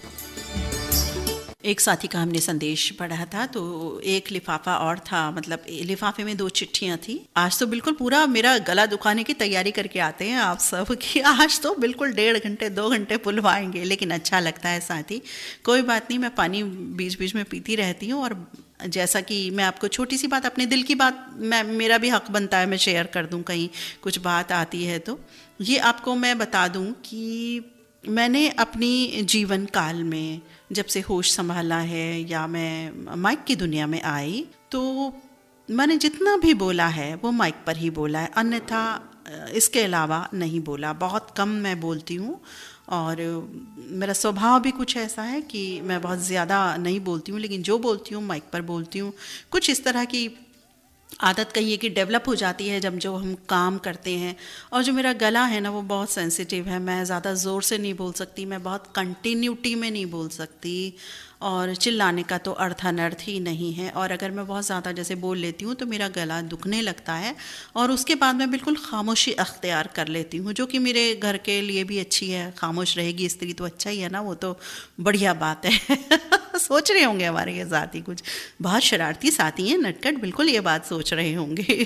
एक साथी का हमने संदेश पढ़ा था, तो एक लिफाफा और था, मतलब लिफाफे में 2 चिट्ठियां थी। आज तो बिल्कुल पूरा मेरा गला दुखाने की तैयारी करके आते हैं आप सब कि आज तो बिल्कुल 1.5 घंटे 2 घंटे पुलवाएंगे, लेकिन अच्छा लगता है साथी। कोई बात नहीं, मैं पानी बीच बीच में पीती रहती हूँ। और जैसा कि मैं आपको छोटी सी बात, अपने दिल की बात, मेरा भी हक बनता है मैं शेयर कर दूँ, कहीं कुछ बात आती है तो। ये आपको मैं बता दूँ कि मैंने अपनी जीवन काल में जब से होश संभाला है या मैं माइक की दुनिया में आई, तो मैंने जितना भी बोला है वो माइक पर ही बोला है, अन्यथा इसके अलावा नहीं बोला। बहुत कम मैं बोलती हूँ और मेरा स्वभाव भी कुछ ऐसा है कि मैं बहुत ज़्यादा नहीं बोलती हूँ, लेकिन जो बोलती हूँ माइक पर बोलती हूँ। कुछ इस तरह की आदत कहिए कि डेवलप हो जाती है जब जो हम काम करते हैं। और जो मेरा गला है ना, वो बहुत सेंसिटिव है। मैं ज़्यादा ज़ोर से नहीं बोल सकती, मैं बहुत कंटिन्यूटी में नहीं बोल सकती, और चिल्लाने का तो अर्थ अनर्थ ही नहीं है। और अगर मैं बहुत ज़्यादा जैसे बोल लेती हूँ तो मेरा गला दुखने लगता है, और उसके बाद मैं बिल्कुल खामोशी अख्तियार कर लेती हूँ, जो कि मेरे घर के लिए भी अच्छी है। खामोश रहेगी स्त्री तो अच्छा ही है ना, वो तो बढ़िया बात है सोच रहे होंगे हमारे ये साथी, कुछ बहुत शरारती साथी हैं, नटखट, बिल्कुल ये बात सोच रहे होंगे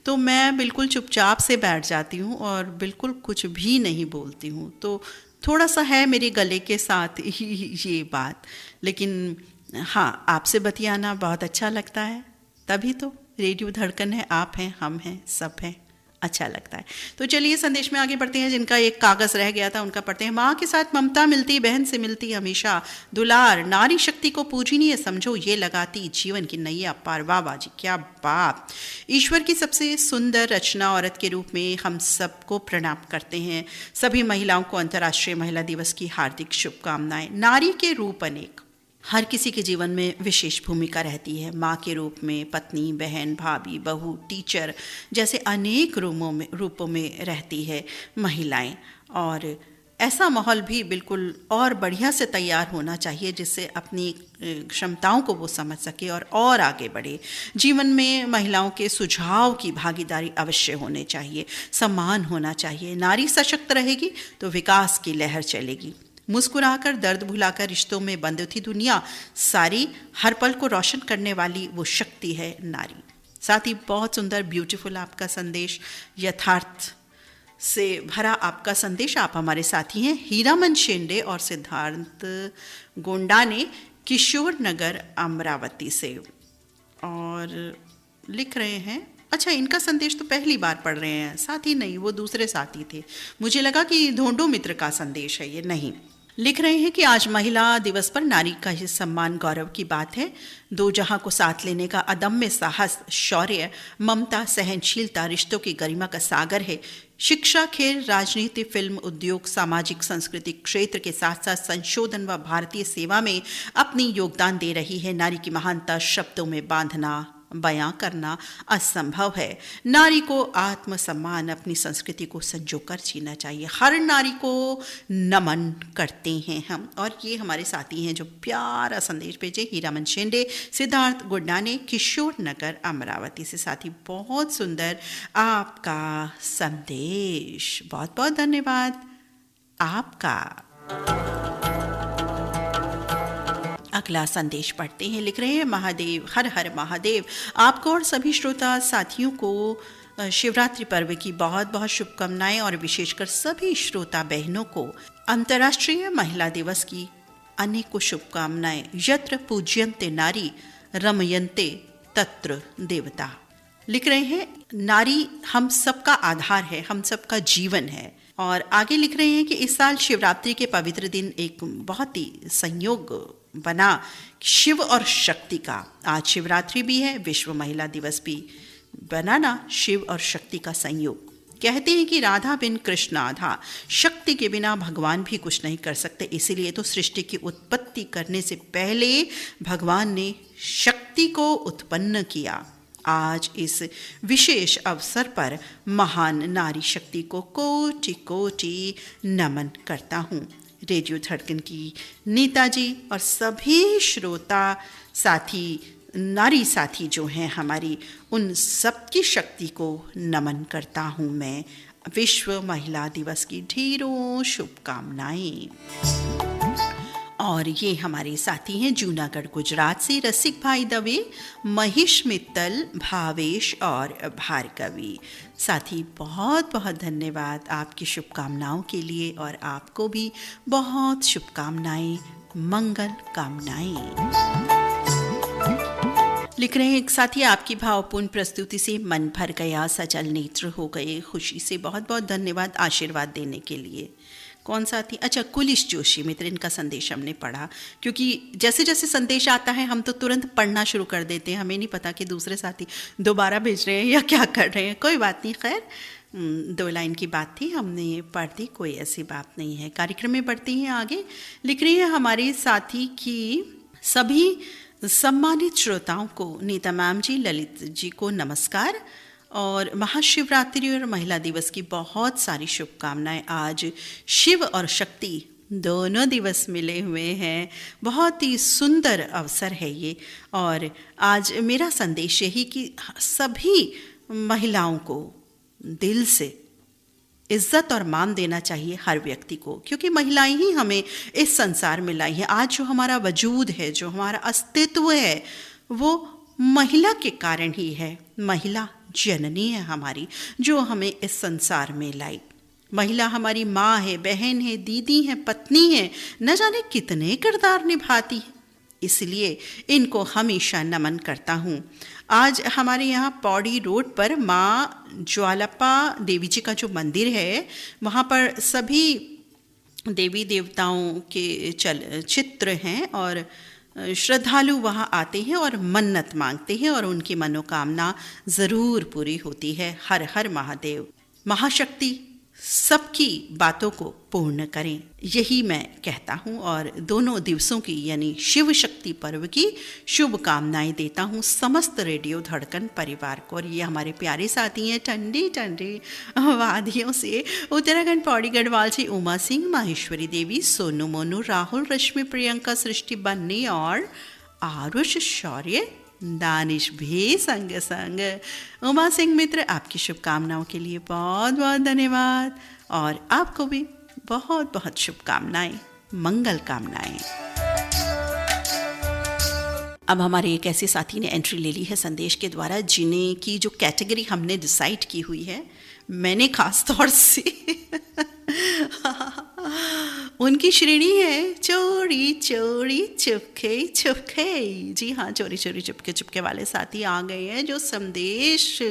तो मैं बिल्कुल चुपचाप से बैठ जाती हूँ और बिल्कुल कुछ भी नहीं बोलती हूँ। तो थोड़ा सा है मेरे गले के साथ ही ये बात, लेकिन हाँ, आपसे बतियाना बहुत अच्छा लगता है। तभी तो रेडियो धड़कन है, आप हैं, हम हैं, सब हैं, अच्छा लगता है। तो चलिए संदेश में आगे बढ़ते हैं। जिनका एक कागज़ रह गया था उनका पढ़ते हैं। माँ के साथ ममता मिलती, बहन से मिलती हमेशा दुलार, नारी शक्ति को पूजनीय समझो, ये लगाती जीवन की नैया पार। वाह वाह जी, क्या बात। ईश्वर की सबसे सुंदर रचना औरत के रूप में हम सबको प्रणाम करते हैं। सभी महिलाओं को अंतर्राष्ट्रीय महिला दिवस की हार्दिक शुभकामनाएं। नारी के रूप अनेक, हर किसी के जीवन में विशेष भूमिका रहती है। माँ के रूप में, पत्नी, बहन, भाभी, बहू, टीचर जैसे अनेक रूपों में रहती है महिलाएं। और ऐसा माहौल भी बिल्कुल और बढ़िया से तैयार होना चाहिए जिससे अपनी क्षमताओं को वो समझ सके और आगे बढ़े। जीवन में महिलाओं के सुझाव की भागीदारी अवश्य होने चाहिए, सम्मान होना चाहिए। नारी सशक्त रहेगी तो विकास की लहर चलेगी। मुस्कुराकर, दर्द भुलाकर रिश्तों में बंद थी दुनिया सारी, हर पल को रोशन करने वाली वो शक्ति है नारी। साथ ही बहुत सुंदर, ब्यूटीफुल आपका संदेश, यथार्थ से भरा आपका संदेश। आप हमारे साथी हैं हीरामन शेंडे और सिद्धार्थ गोंडा ने किशोर नगर अमरावती से, और लिख रहे हैं, अच्छा इनका संदेश तो पहली बार पढ़ रहे हैं। साथी नहीं, वो दूसरे साथी थे, मुझे लगा कि धोंडो मित्र का संदेश है ये। नहीं, लिख रहे हैं कि आज महिला दिवस पर नारी का ही सम्मान गौरव की बात है। दो जहां को साथ लेने का अदम्य साहस, शौर्य, ममता, सहनशीलता रिश्तों की गरिमा का सागर है। शिक्षा, खेल, राजनीति, फिल्म, उद्योग, सामाजिक सांस्कृतिक क्षेत्र के साथ साथ संशोधन व भारतीय सेवा में अपनी योगदान दे रही है। नारी की महानता शब्दों में बांधना, बयां करना असंभव है। नारी को आत्मसम्मान, अपनी संस्कृति को संजोकर जीना चाहिए। हर नारी को नमन करते हैं हम। और ये हमारे साथी हैं जो प्यारा संदेश भेजे, हीरामन शेंडे, सिद्धार्थ गुड्डा, किशोर नगर अमरावती से। साथी बहुत सुंदर आपका संदेश, बहुत बहुत धन्यवाद आपका। अगला संदेश पढ़ते हैं। लिख रहे हैं, महादेव, हर हर महादेव। आपको और सभी श्रोता साथियों को शिवरात्रि पर्व की बहुत बहुत शुभकामनाएं, और विशेषकर सभी श्रोता बहनों को अंतर्राष्ट्रीय महिला दिवस की अनेकों शुभकामनाएं। यत्र पूज्यन्ते नारी रमयन्ते तत्र देवता। लिख रहे हैं, नारी हम सबका आधार है, हम सबका जीवन है। और आगे लिख रहे हैं कि इस साल शिवरात्रि के पवित्र दिन एक बहुत ही संयोग बना शिव और शक्ति का। आज शिवरात्रि भी है, विश्व महिला दिवस भी बना ना शिव और शक्ति का संयोग। कहते हैं कि राधा बिन कृष्ण आधा, शक्ति के बिना भगवान भी कुछ नहीं कर सकते। इसीलिए तो सृष्टि की उत्पत्ति करने से पहले भगवान ने शक्ति को उत्पन्न किया। आज इस विशेष अवसर पर महान नारी शक्ति को कोटि कोटि नमन करता हूँ। रेडियो धड़कन की नीता जी और सभी श्रोता साथी, नारी साथी जो हैं हमारी, उन सबकी शक्ति को नमन करता हूँ मैं। विश्व महिला दिवस की ढेरों शुभकामनाएं। और ये हमारे साथी हैं जूनागढ़ गुजरात से रसिक भाई दवे, महेश मित्तल, भावेश और भार्गवी। साथी बहुत बहुत धन्यवाद आपकी शुभकामनाओं के लिए, और आपको भी बहुत शुभकामनाएं, मंगल कामनाएं। लिख रहे हैं एक साथी, आपकी भावपूर्ण प्रस्तुति से मन भर गया, सजल नेत्र हो गए खुशी से। बहुत बहुत धन्यवाद आशीर्वाद देने के लिए। कौन साथी? अच्छा, कुलिश जोशी मित्र, इनका संदेश हमने पढ़ा, क्योंकि जैसे जैसे संदेश आता है हम तो तुरंत पढ़ना शुरू कर देते हैं, हमें नहीं पता कि दूसरे साथी दोबारा भेज रहे हैं या क्या कर रहे हैं। कोई बात नहीं, खैर 2 लाइन की बात थी, हमने पढ़ दी, कोई ऐसी बात नहीं है। कार्यक्रम में बढ़ती हैं आगे। लिख रही है हमारे साथी की सभी सम्मानित श्रोताओं को, नीता मैम जी, ललित जी को नमस्कार और महाशिवरात्रि और महिला दिवस की बहुत सारी शुभकामनाएं। आज शिव और शक्ति दोनों दिवस मिले हुए हैं, बहुत ही सुंदर अवसर है ये। और आज मेरा संदेश यही कि सभी महिलाओं को दिल से इज्जत और मान देना चाहिए हर व्यक्ति को, क्योंकि महिलाएं ही हमें इस संसार में लाई हैं। आज जो हमारा वजूद है, जो हमारा अस्तित्व है, वो महिला के कारण ही है। महिला जननी है हमारी, जो हमें इस संसार में लाई। महिला हमारी माँ है, बहन है, दीदी है, पत्नी है, न जाने कितने किरदार निभाती है। इसलिए इनको हमेशा नमन करता हूँ। आज हमारे यहाँ पौड़ी रोड पर माँ ज्वालापा देवी जी का जो मंदिर है, वहाँ पर सभी देवी देवताओं के चित्र हैं और श्रद्धालु वहाँ आते हैं और मन्नत मांगते हैं और उनकी मनोकामना ज़रूर पूरी होती है। हर हर महादेव, महाशक्ति सबकी बातों को पूर्ण करें, यही मैं कहता हूँ। और दोनों दिवसों की यानी शिव शक्ति पर्व की शुभकामनाएं देता हूँ समस्त रेडियो धड़कन परिवार को। और ये हमारे प्यारे साथी हैं ठंडी ठंडी वादियों से उत्तराखंड पौड़ी गढ़वाल से उमा सिंह, माहेश्वरी देवी, सोनू मोनू, राहुल, रश्मि, प्रियंका, सृष्टि, बन्नी और आरुष, शौर्य, दानिश भी संग संग। उमा सिंह मित्र, आपकी शुभकामनाओं के लिए बहुत बहुत धन्यवाद और आपको भी बहुत बहुत शुभकामनाएं, मंगल कामनाएं। अब हमारे एक ऐसे साथी ने एंट्री ले ली है संदेश के द्वारा, जिन्हें की जो कैटेगरी हमने डिसाइड की हुई है, मैंने खास तौर से उनकी श्रेणी है चोरी चोरी चुपके चुपके। जी हाँ, चोरी चोरी चुपके चुपके वाले साथी आ गए हैं, जो संदेश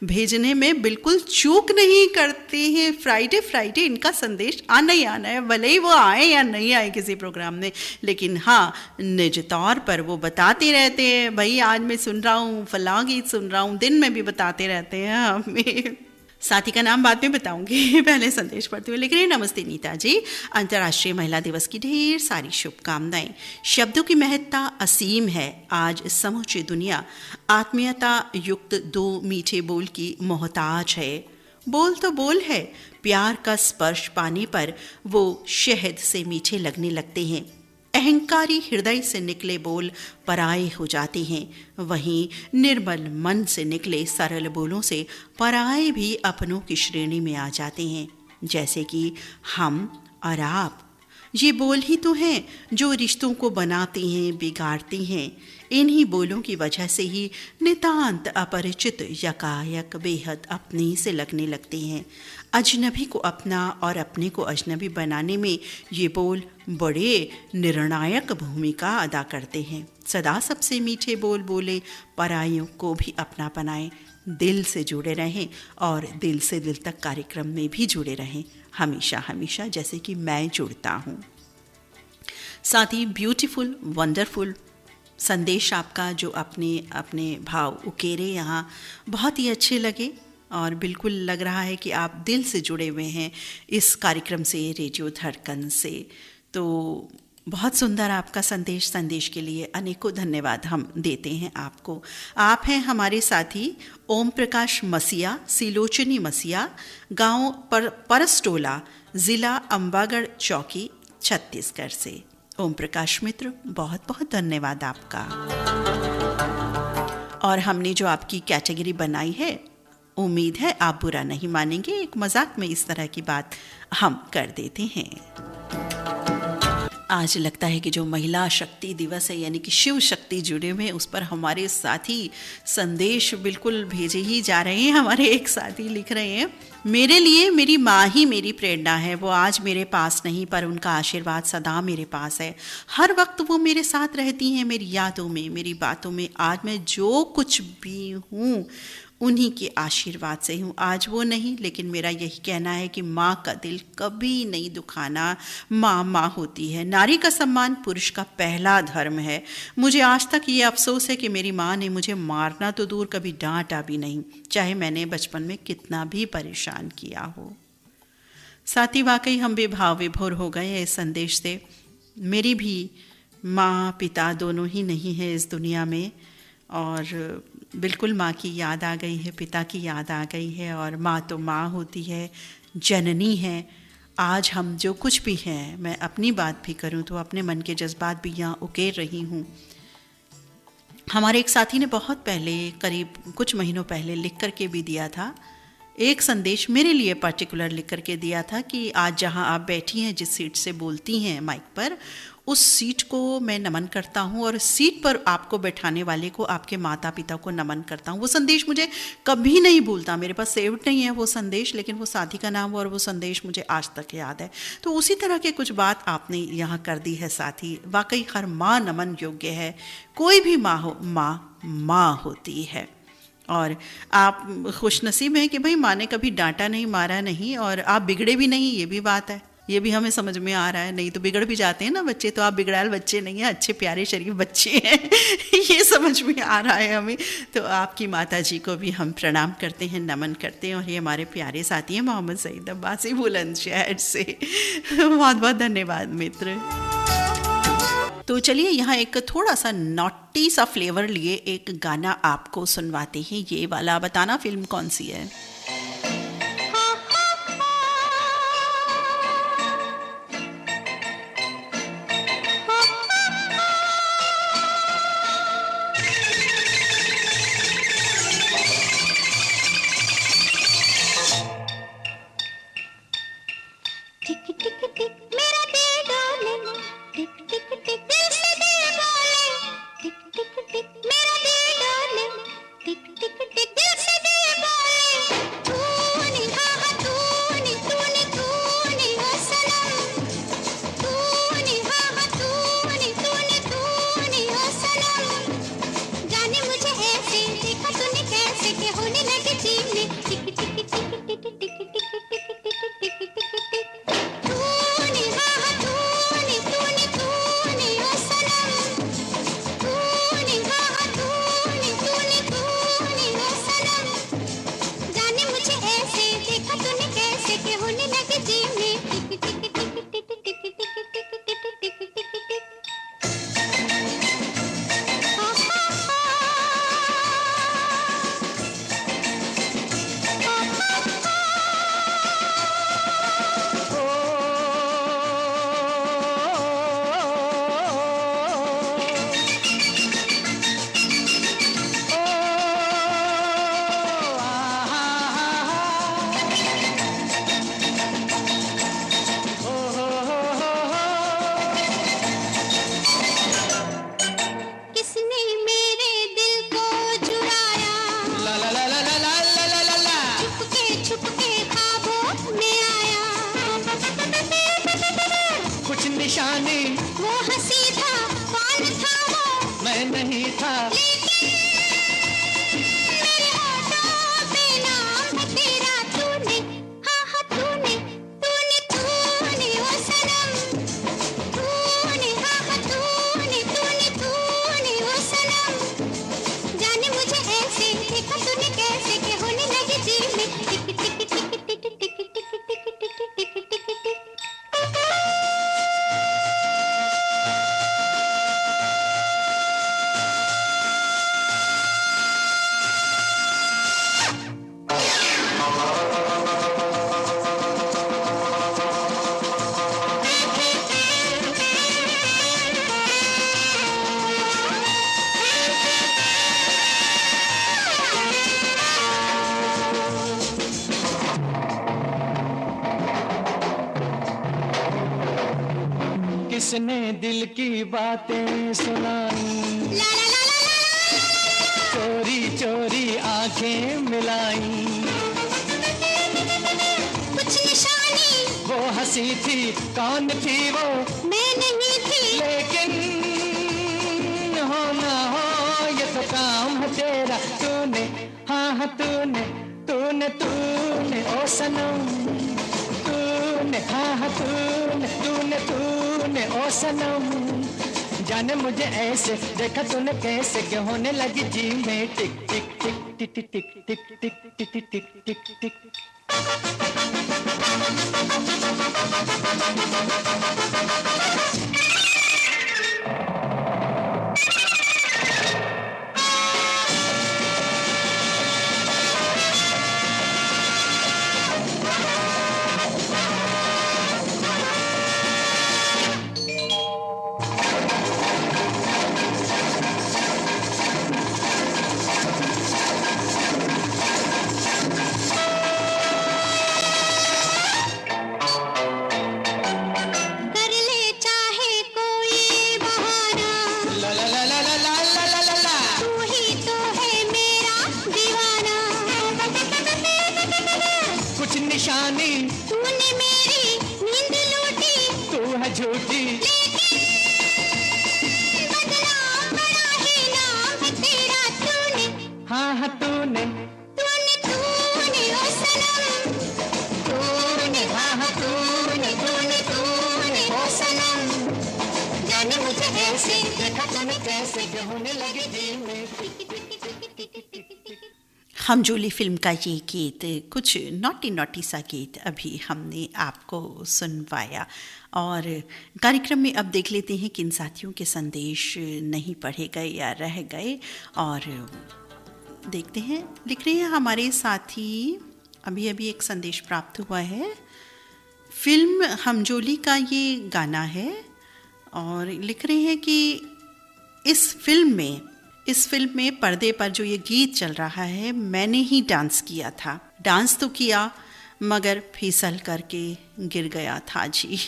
भेजने में बिल्कुल चूक नहीं करते हैं। फ्राइडे फ्राइडे इनका संदेश आना ही आना है, भले ही वो आए या नहीं आए किसी प्रोग्राम में, लेकिन हाँ निज तौर पर वो बताते रहते हैं, भाई आज मैं सुन रहा हूँ, फलां गीत सुन रहा हूँ, दिन में भी बताते रहते हैं हमें। साथी का नाम बाद में बताऊंगी, पहले संदेश पढ़ते हुए लिख रहे हैं, नमस्ते नीता जी, अंतर्राष्ट्रीय महिला दिवस की ढेर सारी शुभकामनाएं। शब्दों की महत्ता असीम है। आज समूची दुनिया आत्मीयता युक्त 2 मीठे बोल की मोहताज है। बोल तो बोल है, प्यार का स्पर्श पाने पर वो शहद से मीठे लगने लगते हैं। अहंकारी हृदय से निकले बोल पराये हो जाते हैं, वहीं निर्मल मन से निकले सरल बोलों से पराये भी अपनों की श्रेणी में आ जाते हैं। जैसे कि हम और आप, ये बोल ही तो हैं जो रिश्तों को बनाते हैं, बिगाड़ते हैं। इन्हीं बोलों की वजह से ही नितांत अपरिचित यकायक बेहद अपने से लगने लगते हैं। अजनबी को अपना और अपने को अजनबी बनाने में ये बोल बड़े निर्णायक भूमिका अदा करते हैं। सदा सबसे मीठे बोल बोले, पराइयों को भी अपना बनाएं, दिल से जुड़े रहें और दिल से दिल तक कार्यक्रम में भी जुड़े रहें, हमेशा हमेशा, जैसे कि मैं जुड़ता हूँ। साथ ही ब्यूटीफुल, वंडरफुल संदेश आपका जो अपने अपने भाव उकेरे यहाँ बहुत ही अच्छे लगे और बिल्कुल लग रहा है कि आप दिल से जुड़े हुए हैं इस कार्यक्रम से, रेडियो धड़कन से। तो बहुत सुंदर आपका संदेश के लिए अनेकों धन्यवाद हम देते हैं आपको। आप हैं हमारे साथी ओम प्रकाश मसीहा, सिलोचनी मसीहा, गांव परसटोला, ज़िला अंबागढ़ चौकी, छत्तीसगढ़ से। ओम प्रकाश मित्र, बहुत बहुत धन्यवाद आपका। और हमने जो आपकी कैटेगरी बनाई है, उम्मीद है आप बुरा नहीं मानेंगे, एक मजाक में इस तरह की बात हम कर देते हैं। आज लगता है कि जो महिला शक्ति दिवस है यानी कि शिव शक्ति जुड़े हुए, उस पर हमारे साथी संदेश बिल्कुल भेजे ही जा रहे हैं। हमारे एक साथी लिख रहे हैं, मेरे लिए मेरी माँ ही मेरी प्रेरणा है। वो आज मेरे पास नहीं पर उनका आशीर्वाद सदा मेरे पास है। हर वक्त वो मेरे साथ रहती हैं, मेरी यादों में, मेरी बातों में। आज मैं जो कुछ भी हूँ उन्हीं के आशीर्वाद से हूँ। आज वो नहीं, लेकिन मेरा यही कहना है कि माँ का दिल कभी नहीं दुखाना। माँ माँ होती है। नारी का सम्मान पुरुष का पहला धर्म है। मुझे आज तक ये अफसोस है कि मेरी माँ ने मुझे मारना तो दूर, कभी डांटा भी नहीं, चाहे मैंने बचपन में कितना भी परेशान किया हो। साथ ही वाकई हम भी भाव विभोर हो गए हैं इस संदेश से। मेरी भी माँ पिता दोनों ही नहीं है इस दुनिया में, और बिल्कुल माँ की याद आ गई है, पिता की याद आ गई है। और माँ तो माँ होती है, जननी है। आज हम जो कुछ भी हैं, मैं अपनी बात भी करूँ तो अपने मन के जज्बात भी यहाँ उकेर रही हूँ। हमारे एक साथी ने बहुत पहले, करीब कुछ महीनों पहले लिख करके भी दिया था एक संदेश, मेरे लिए पर्टिकुलर लिख करके दिया था कि आज जहाँ आप बैठी हैं, जिस सीट से बोलती हैं माइक पर, उस सीट को मैं नमन करता हूँ और सीट पर आपको बैठाने वाले को, आपके माता पिता को नमन करता हूँ। वो संदेश मुझे कभी नहीं भूलता। मेरे पास सेव्ड नहीं है वो संदेश, लेकिन वो साथी का नाम और वो संदेश मुझे आज तक याद है। तो उसी तरह के कुछ बात आपने यहाँ कर दी है साथी। वाकई हर माँ नमन योग्य है। कोई भी माँ हो, माँ माँ होती है। और आप खुशनसीब हैं कि भाई माँ ने कभी डांटा नहीं, मारा नहीं, और आप बिगड़े भी नहीं। ये भी बात है, ये भी हमें समझ में आ रहा है। नहीं तो बिगड़ भी जाते हैं ना बच्चे, तो आप बिगड़ाल बच्चे नहीं हैं, अच्छे प्यारे शरीफ बच्चे हैं। ये समझ में आ रहा है हमें। तो आपकी माता जी को भी हम प्रणाम करते हैं, नमन करते हैं। और ये हमारे प्यारे साथी हैं मोहम्मद सईद अब्बासी बुलंदशहर से। बहुत बहुत धन्यवाद मित्र। तो चलिए यहाँ एक थोड़ा सा नॉटी सा फ्लेवर लिए एक गाना आपको सुनवाते हैं। ये वाला बताना फिल्म कौन सी है। किसने दिल की बातें सुनाई, चोरी चोरी आंखें मिलाई, कुछ निशानी वो हंसी थी, कौन थी वो, मैं नहीं थी, लेकिन हो ना हो ये तो काम है तेरा, तूने हाँ हाँ तूने तूने तूने ओ सनम, तूने हाँ हाँ तूने तूने तूने ओ सनम, जाने मुझे ऐसे देखा तूने कैसे कि होने लगी जी में टिक टिक टिक टिक टिक टिक टिक टिक टिक टिक टिक टिक। कर ले चाहे कोई बहाना, ला ला ला ला ला ला ला ला ला ला। तू ही तो है मेरा दीवाना, कुछ निशानी तूने मेरी नींद लूटी, तू है झूठी, बदनाम बड़ा ही नाम है तेरा, तूने हाँ हाँ तूने तूने तूने ओ सनम, तूने हाँ हाँ तूने तूने तूने ओ सनम, जाने मुझे ऐसे देखा तूने कैसे कि होने लगी जी में। हमजोली फिल्म का ये गीत, कुछ नॉटी नॉटी सा गीत अभी हमने आपको सुनवाया। और कार्यक्रम में अब देख लेते हैं किन साथियों के संदेश नहीं पढ़े गए या रह गए। और देखते हैं, लिख रहे हैं हमारे साथी, अभी अभी एक संदेश प्राप्त हुआ है। फिल्म हमजोली का ये गाना है और लिख रहे हैं कि इस फिल्म में पर्दे पर जो ये गीत चल रहा है, मैंने ही डांस किया था। डांस तो किया मगर फिसल करके गिर गया था जी।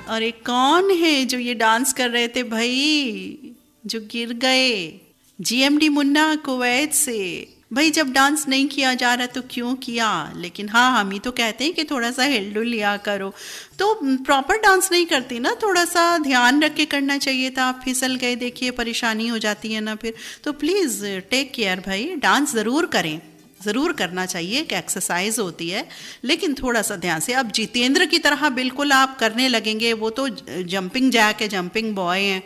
अरे कौन है जो ये डांस कर रहे थे भाई, जो गिर गए? जीएमडी मुन्ना कुवैत से। भाई जब डांस नहीं किया जा रहा तो क्यों किया? लेकिन हाँ, हम ही तो कहते हैं कि थोड़ा सा हिल लिया करो। तो प्रॉपर डांस नहीं करती ना, थोड़ा सा ध्यान रख के करना चाहिए था। आप फिसल गए, देखिए परेशानी हो जाती है ना फिर। तो प्लीज़ टेक केयर भाई, डांस ज़रूर करें, ज़रूर करना चाहिए कि एक्सरसाइज होती है, लेकिन थोड़ा सा ध्यान से। अब जितेंद्र की तरह बिल्कुल आप करने लगेंगे, वो तो जंपिंग जैक है, जंपिंग बॉय हैं,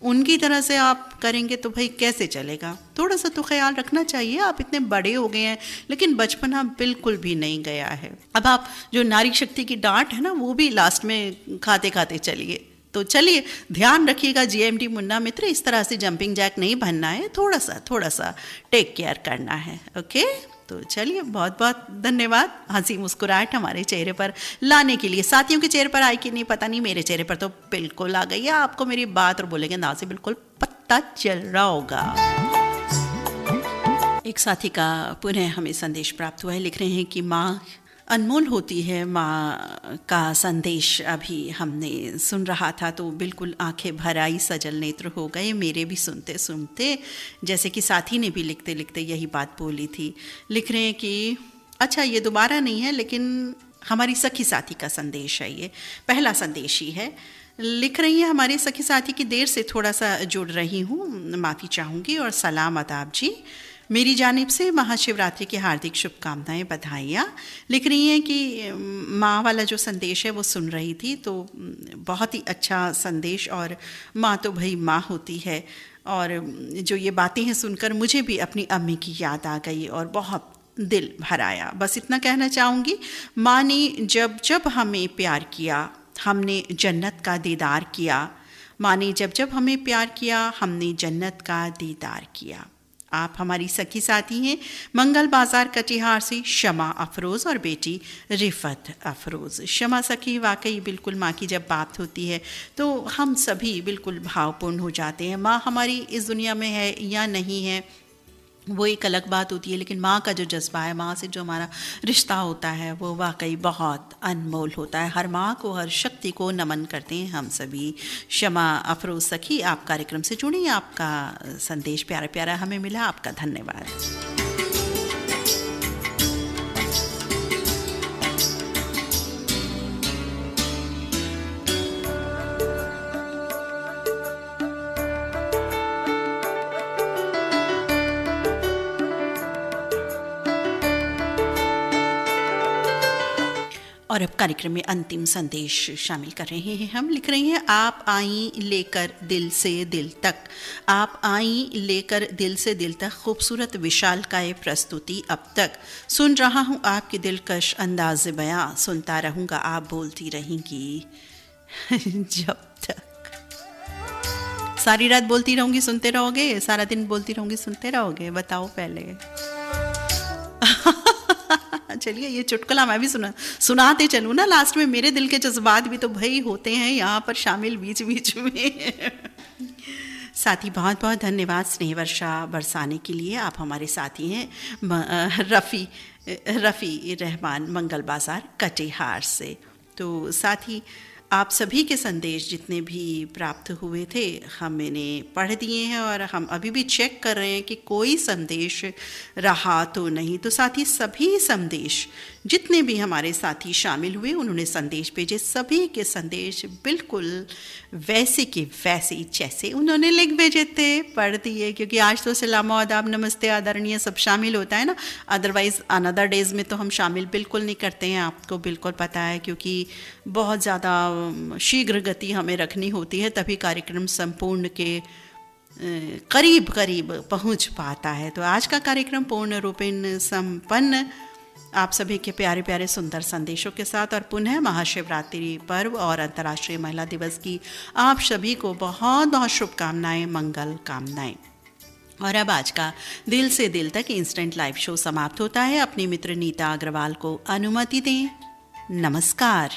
उनकी तरह से आप करेंगे तो भाई कैसे चलेगा? थोड़ा सा तो ख्याल रखना चाहिए। आप इतने बड़े हो गए हैं लेकिन बचपना बिल्कुल भी नहीं गया है। अब आप जो नारी शक्ति की डांट है ना, वो भी लास्ट में खाते खाते चलिए। तो चलिए ध्यान रखिएगा जीएमडी मुन्ना मित्र, इस तरह से जंपिंग जैक नहीं बनना है, थोड़ा सा टेक केयर करना है। ओके, तो चलिए बहुत बहुत धन्यवाद हंसी मुस्कुराहट हमारे चेहरे पर लाने के लिए। साथियों के चेहरे पर आई कि नहीं पता नहीं, मेरे चेहरे पर तो बिल्कुल आ गई है। आपको मेरी बात और बोलेंगे ना से बिल्कुल पता चल रहा होगा। एक साथी का पुनः हमें संदेश प्राप्त हुआ है, लिख रहे हैं कि माँ अनमोल होती है। माँ का संदेश अभी हमने सुन रहा था तो बिल्कुल आंखें भर आई, सजल नेत्र हो गए मेरे भी सुनते सुनते। जैसे कि साथी ने भी लिखते लिखते यही बात बोली थी। लिख रहे हैं कि अच्छा, ये दोबारा नहीं है लेकिन हमारी सखी साथी का संदेश है, ये पहला संदेश ही है। लिख रही है हमारे सखी साथी की देर से थोड़ा सा जुड़ रही हूँ, माफ़ी चाहूँगी और सलाम आदाब जी। मेरी जानिब से महाशिवरात्रि की हार्दिक शुभकामनाएं, बधाइयाँ। लिख रही हैं कि माँ वाला जो संदेश है वो सुन रही थी तो बहुत ही अच्छा संदेश, और माँ तो भाई माँ होती है। और जो ये बातें हैं सुनकर मुझे भी अपनी अम्मी की याद आ गई और बहुत दिल भर आया। बस इतना कहना चाहूँगी, माँ ने जब जब हमें प्यार किया हमने जन्नत का दीदार किया। माँ ने जब जब हमें प्यार किया हमने जन्नत का दीदार किया। आप हमारी सखी साथी हैं मंगल बाजार कटिहार से शमा अफरोज़ और बेटी रिफत अफरोज़। शमा सखी, वाकई बिल्कुल माँ की जब बात होती है तो हम सभी बिल्कुल भावपूर्ण हो जाते हैं। माँ हमारी इस दुनिया में है या नहीं है वो एक अलग बात होती है, लेकिन माँ का जो जज्बा है, माँ से जो हमारा रिश्ता होता है, वो वाकई बहुत अनमोल होता है। हर माँ को, हर शक्ति को नमन करते हैं हम सभी। शमा अफरोज सखी, आप कार्यक्रम से जुड़ी, आपका संदेश प्यारा प्यारा हमें मिला, आपका धन्यवाद। और अब कार्यक्रम में अंतिम संदेश शामिल कर रहे हैं हम। लिख रही हैं, आप आई लेकर दिल से दिल तक, आप आई लेकर दिल से दिल तक, खूबसूरत विशाल का ये प्रस्तुति अब तक। सुन रहा हूँ आपके दिलकश अंदाज़ बयां, सुनता रहूँगा आप बोलती रहेंगी जब तक। सारी रात बोलती रहूँगी सुनते रहोगे, सारा दिन बोलती रहूँगी सुनते रहोगे, बताओ पहले। चलिए ये चुटकुला मैं भी सुनाते चलूँ ना, लास्ट में मेरे दिल के जज्बात भी तो भाई होते हैं यहाँ पर शामिल बीच बीच में। साथी बहुत बहुत धन्यवाद स्नेह वर्षा बरसाने के लिए, आप हमारे साथी हैं रफ़ी रहमान मंगल बाज़ार कटिहार से। तो साथी आप सभी के संदेश जितने भी प्राप्त हुए थे हमने पढ़ दिए हैं, और हम अभी भी चेक कर रहे हैं कि कोई संदेश रहा तो नहीं। तो साथ ही सभी संदेश जितने भी हमारे साथी शामिल हुए, उन्होंने संदेश भेजे, सभी के संदेश बिल्कुल वैसे के वैसे जैसे उन्होंने लिख भेजे थे पढ़ दिए, क्योंकि आज तो सलाम आदाब नमस्ते आदरणीय सब शामिल होता है ना, अदरवाइज़ अनदर डेज़ में तो हम शामिल बिल्कुल नहीं करते हैं, आपको बिल्कुल पता है, क्योंकि बहुत ज़्यादा शीघ्र गति हमें रखनी होती है, तभी कार्यक्रम संपूर्ण के करीब करीब पहुंच पाता है। तो आज का कार्यक्रम पूर्ण रूपेण संपन्न आप सभी के प्यारे प्यारे सुंदर संदेशों के साथ, और पुनः महाशिवरात्रि पर्व और अंतर्राष्ट्रीय महिला दिवस की आप सभी को बहुत बहुत शुभकामनाएं, मंगल कामनाएं। और अब आज का दिल से दिल तक इंस्टेंट लाइव शो समाप्त होता है। अपनी मित्र नीता अग्रवाल को अनुमति दें। नमस्कार।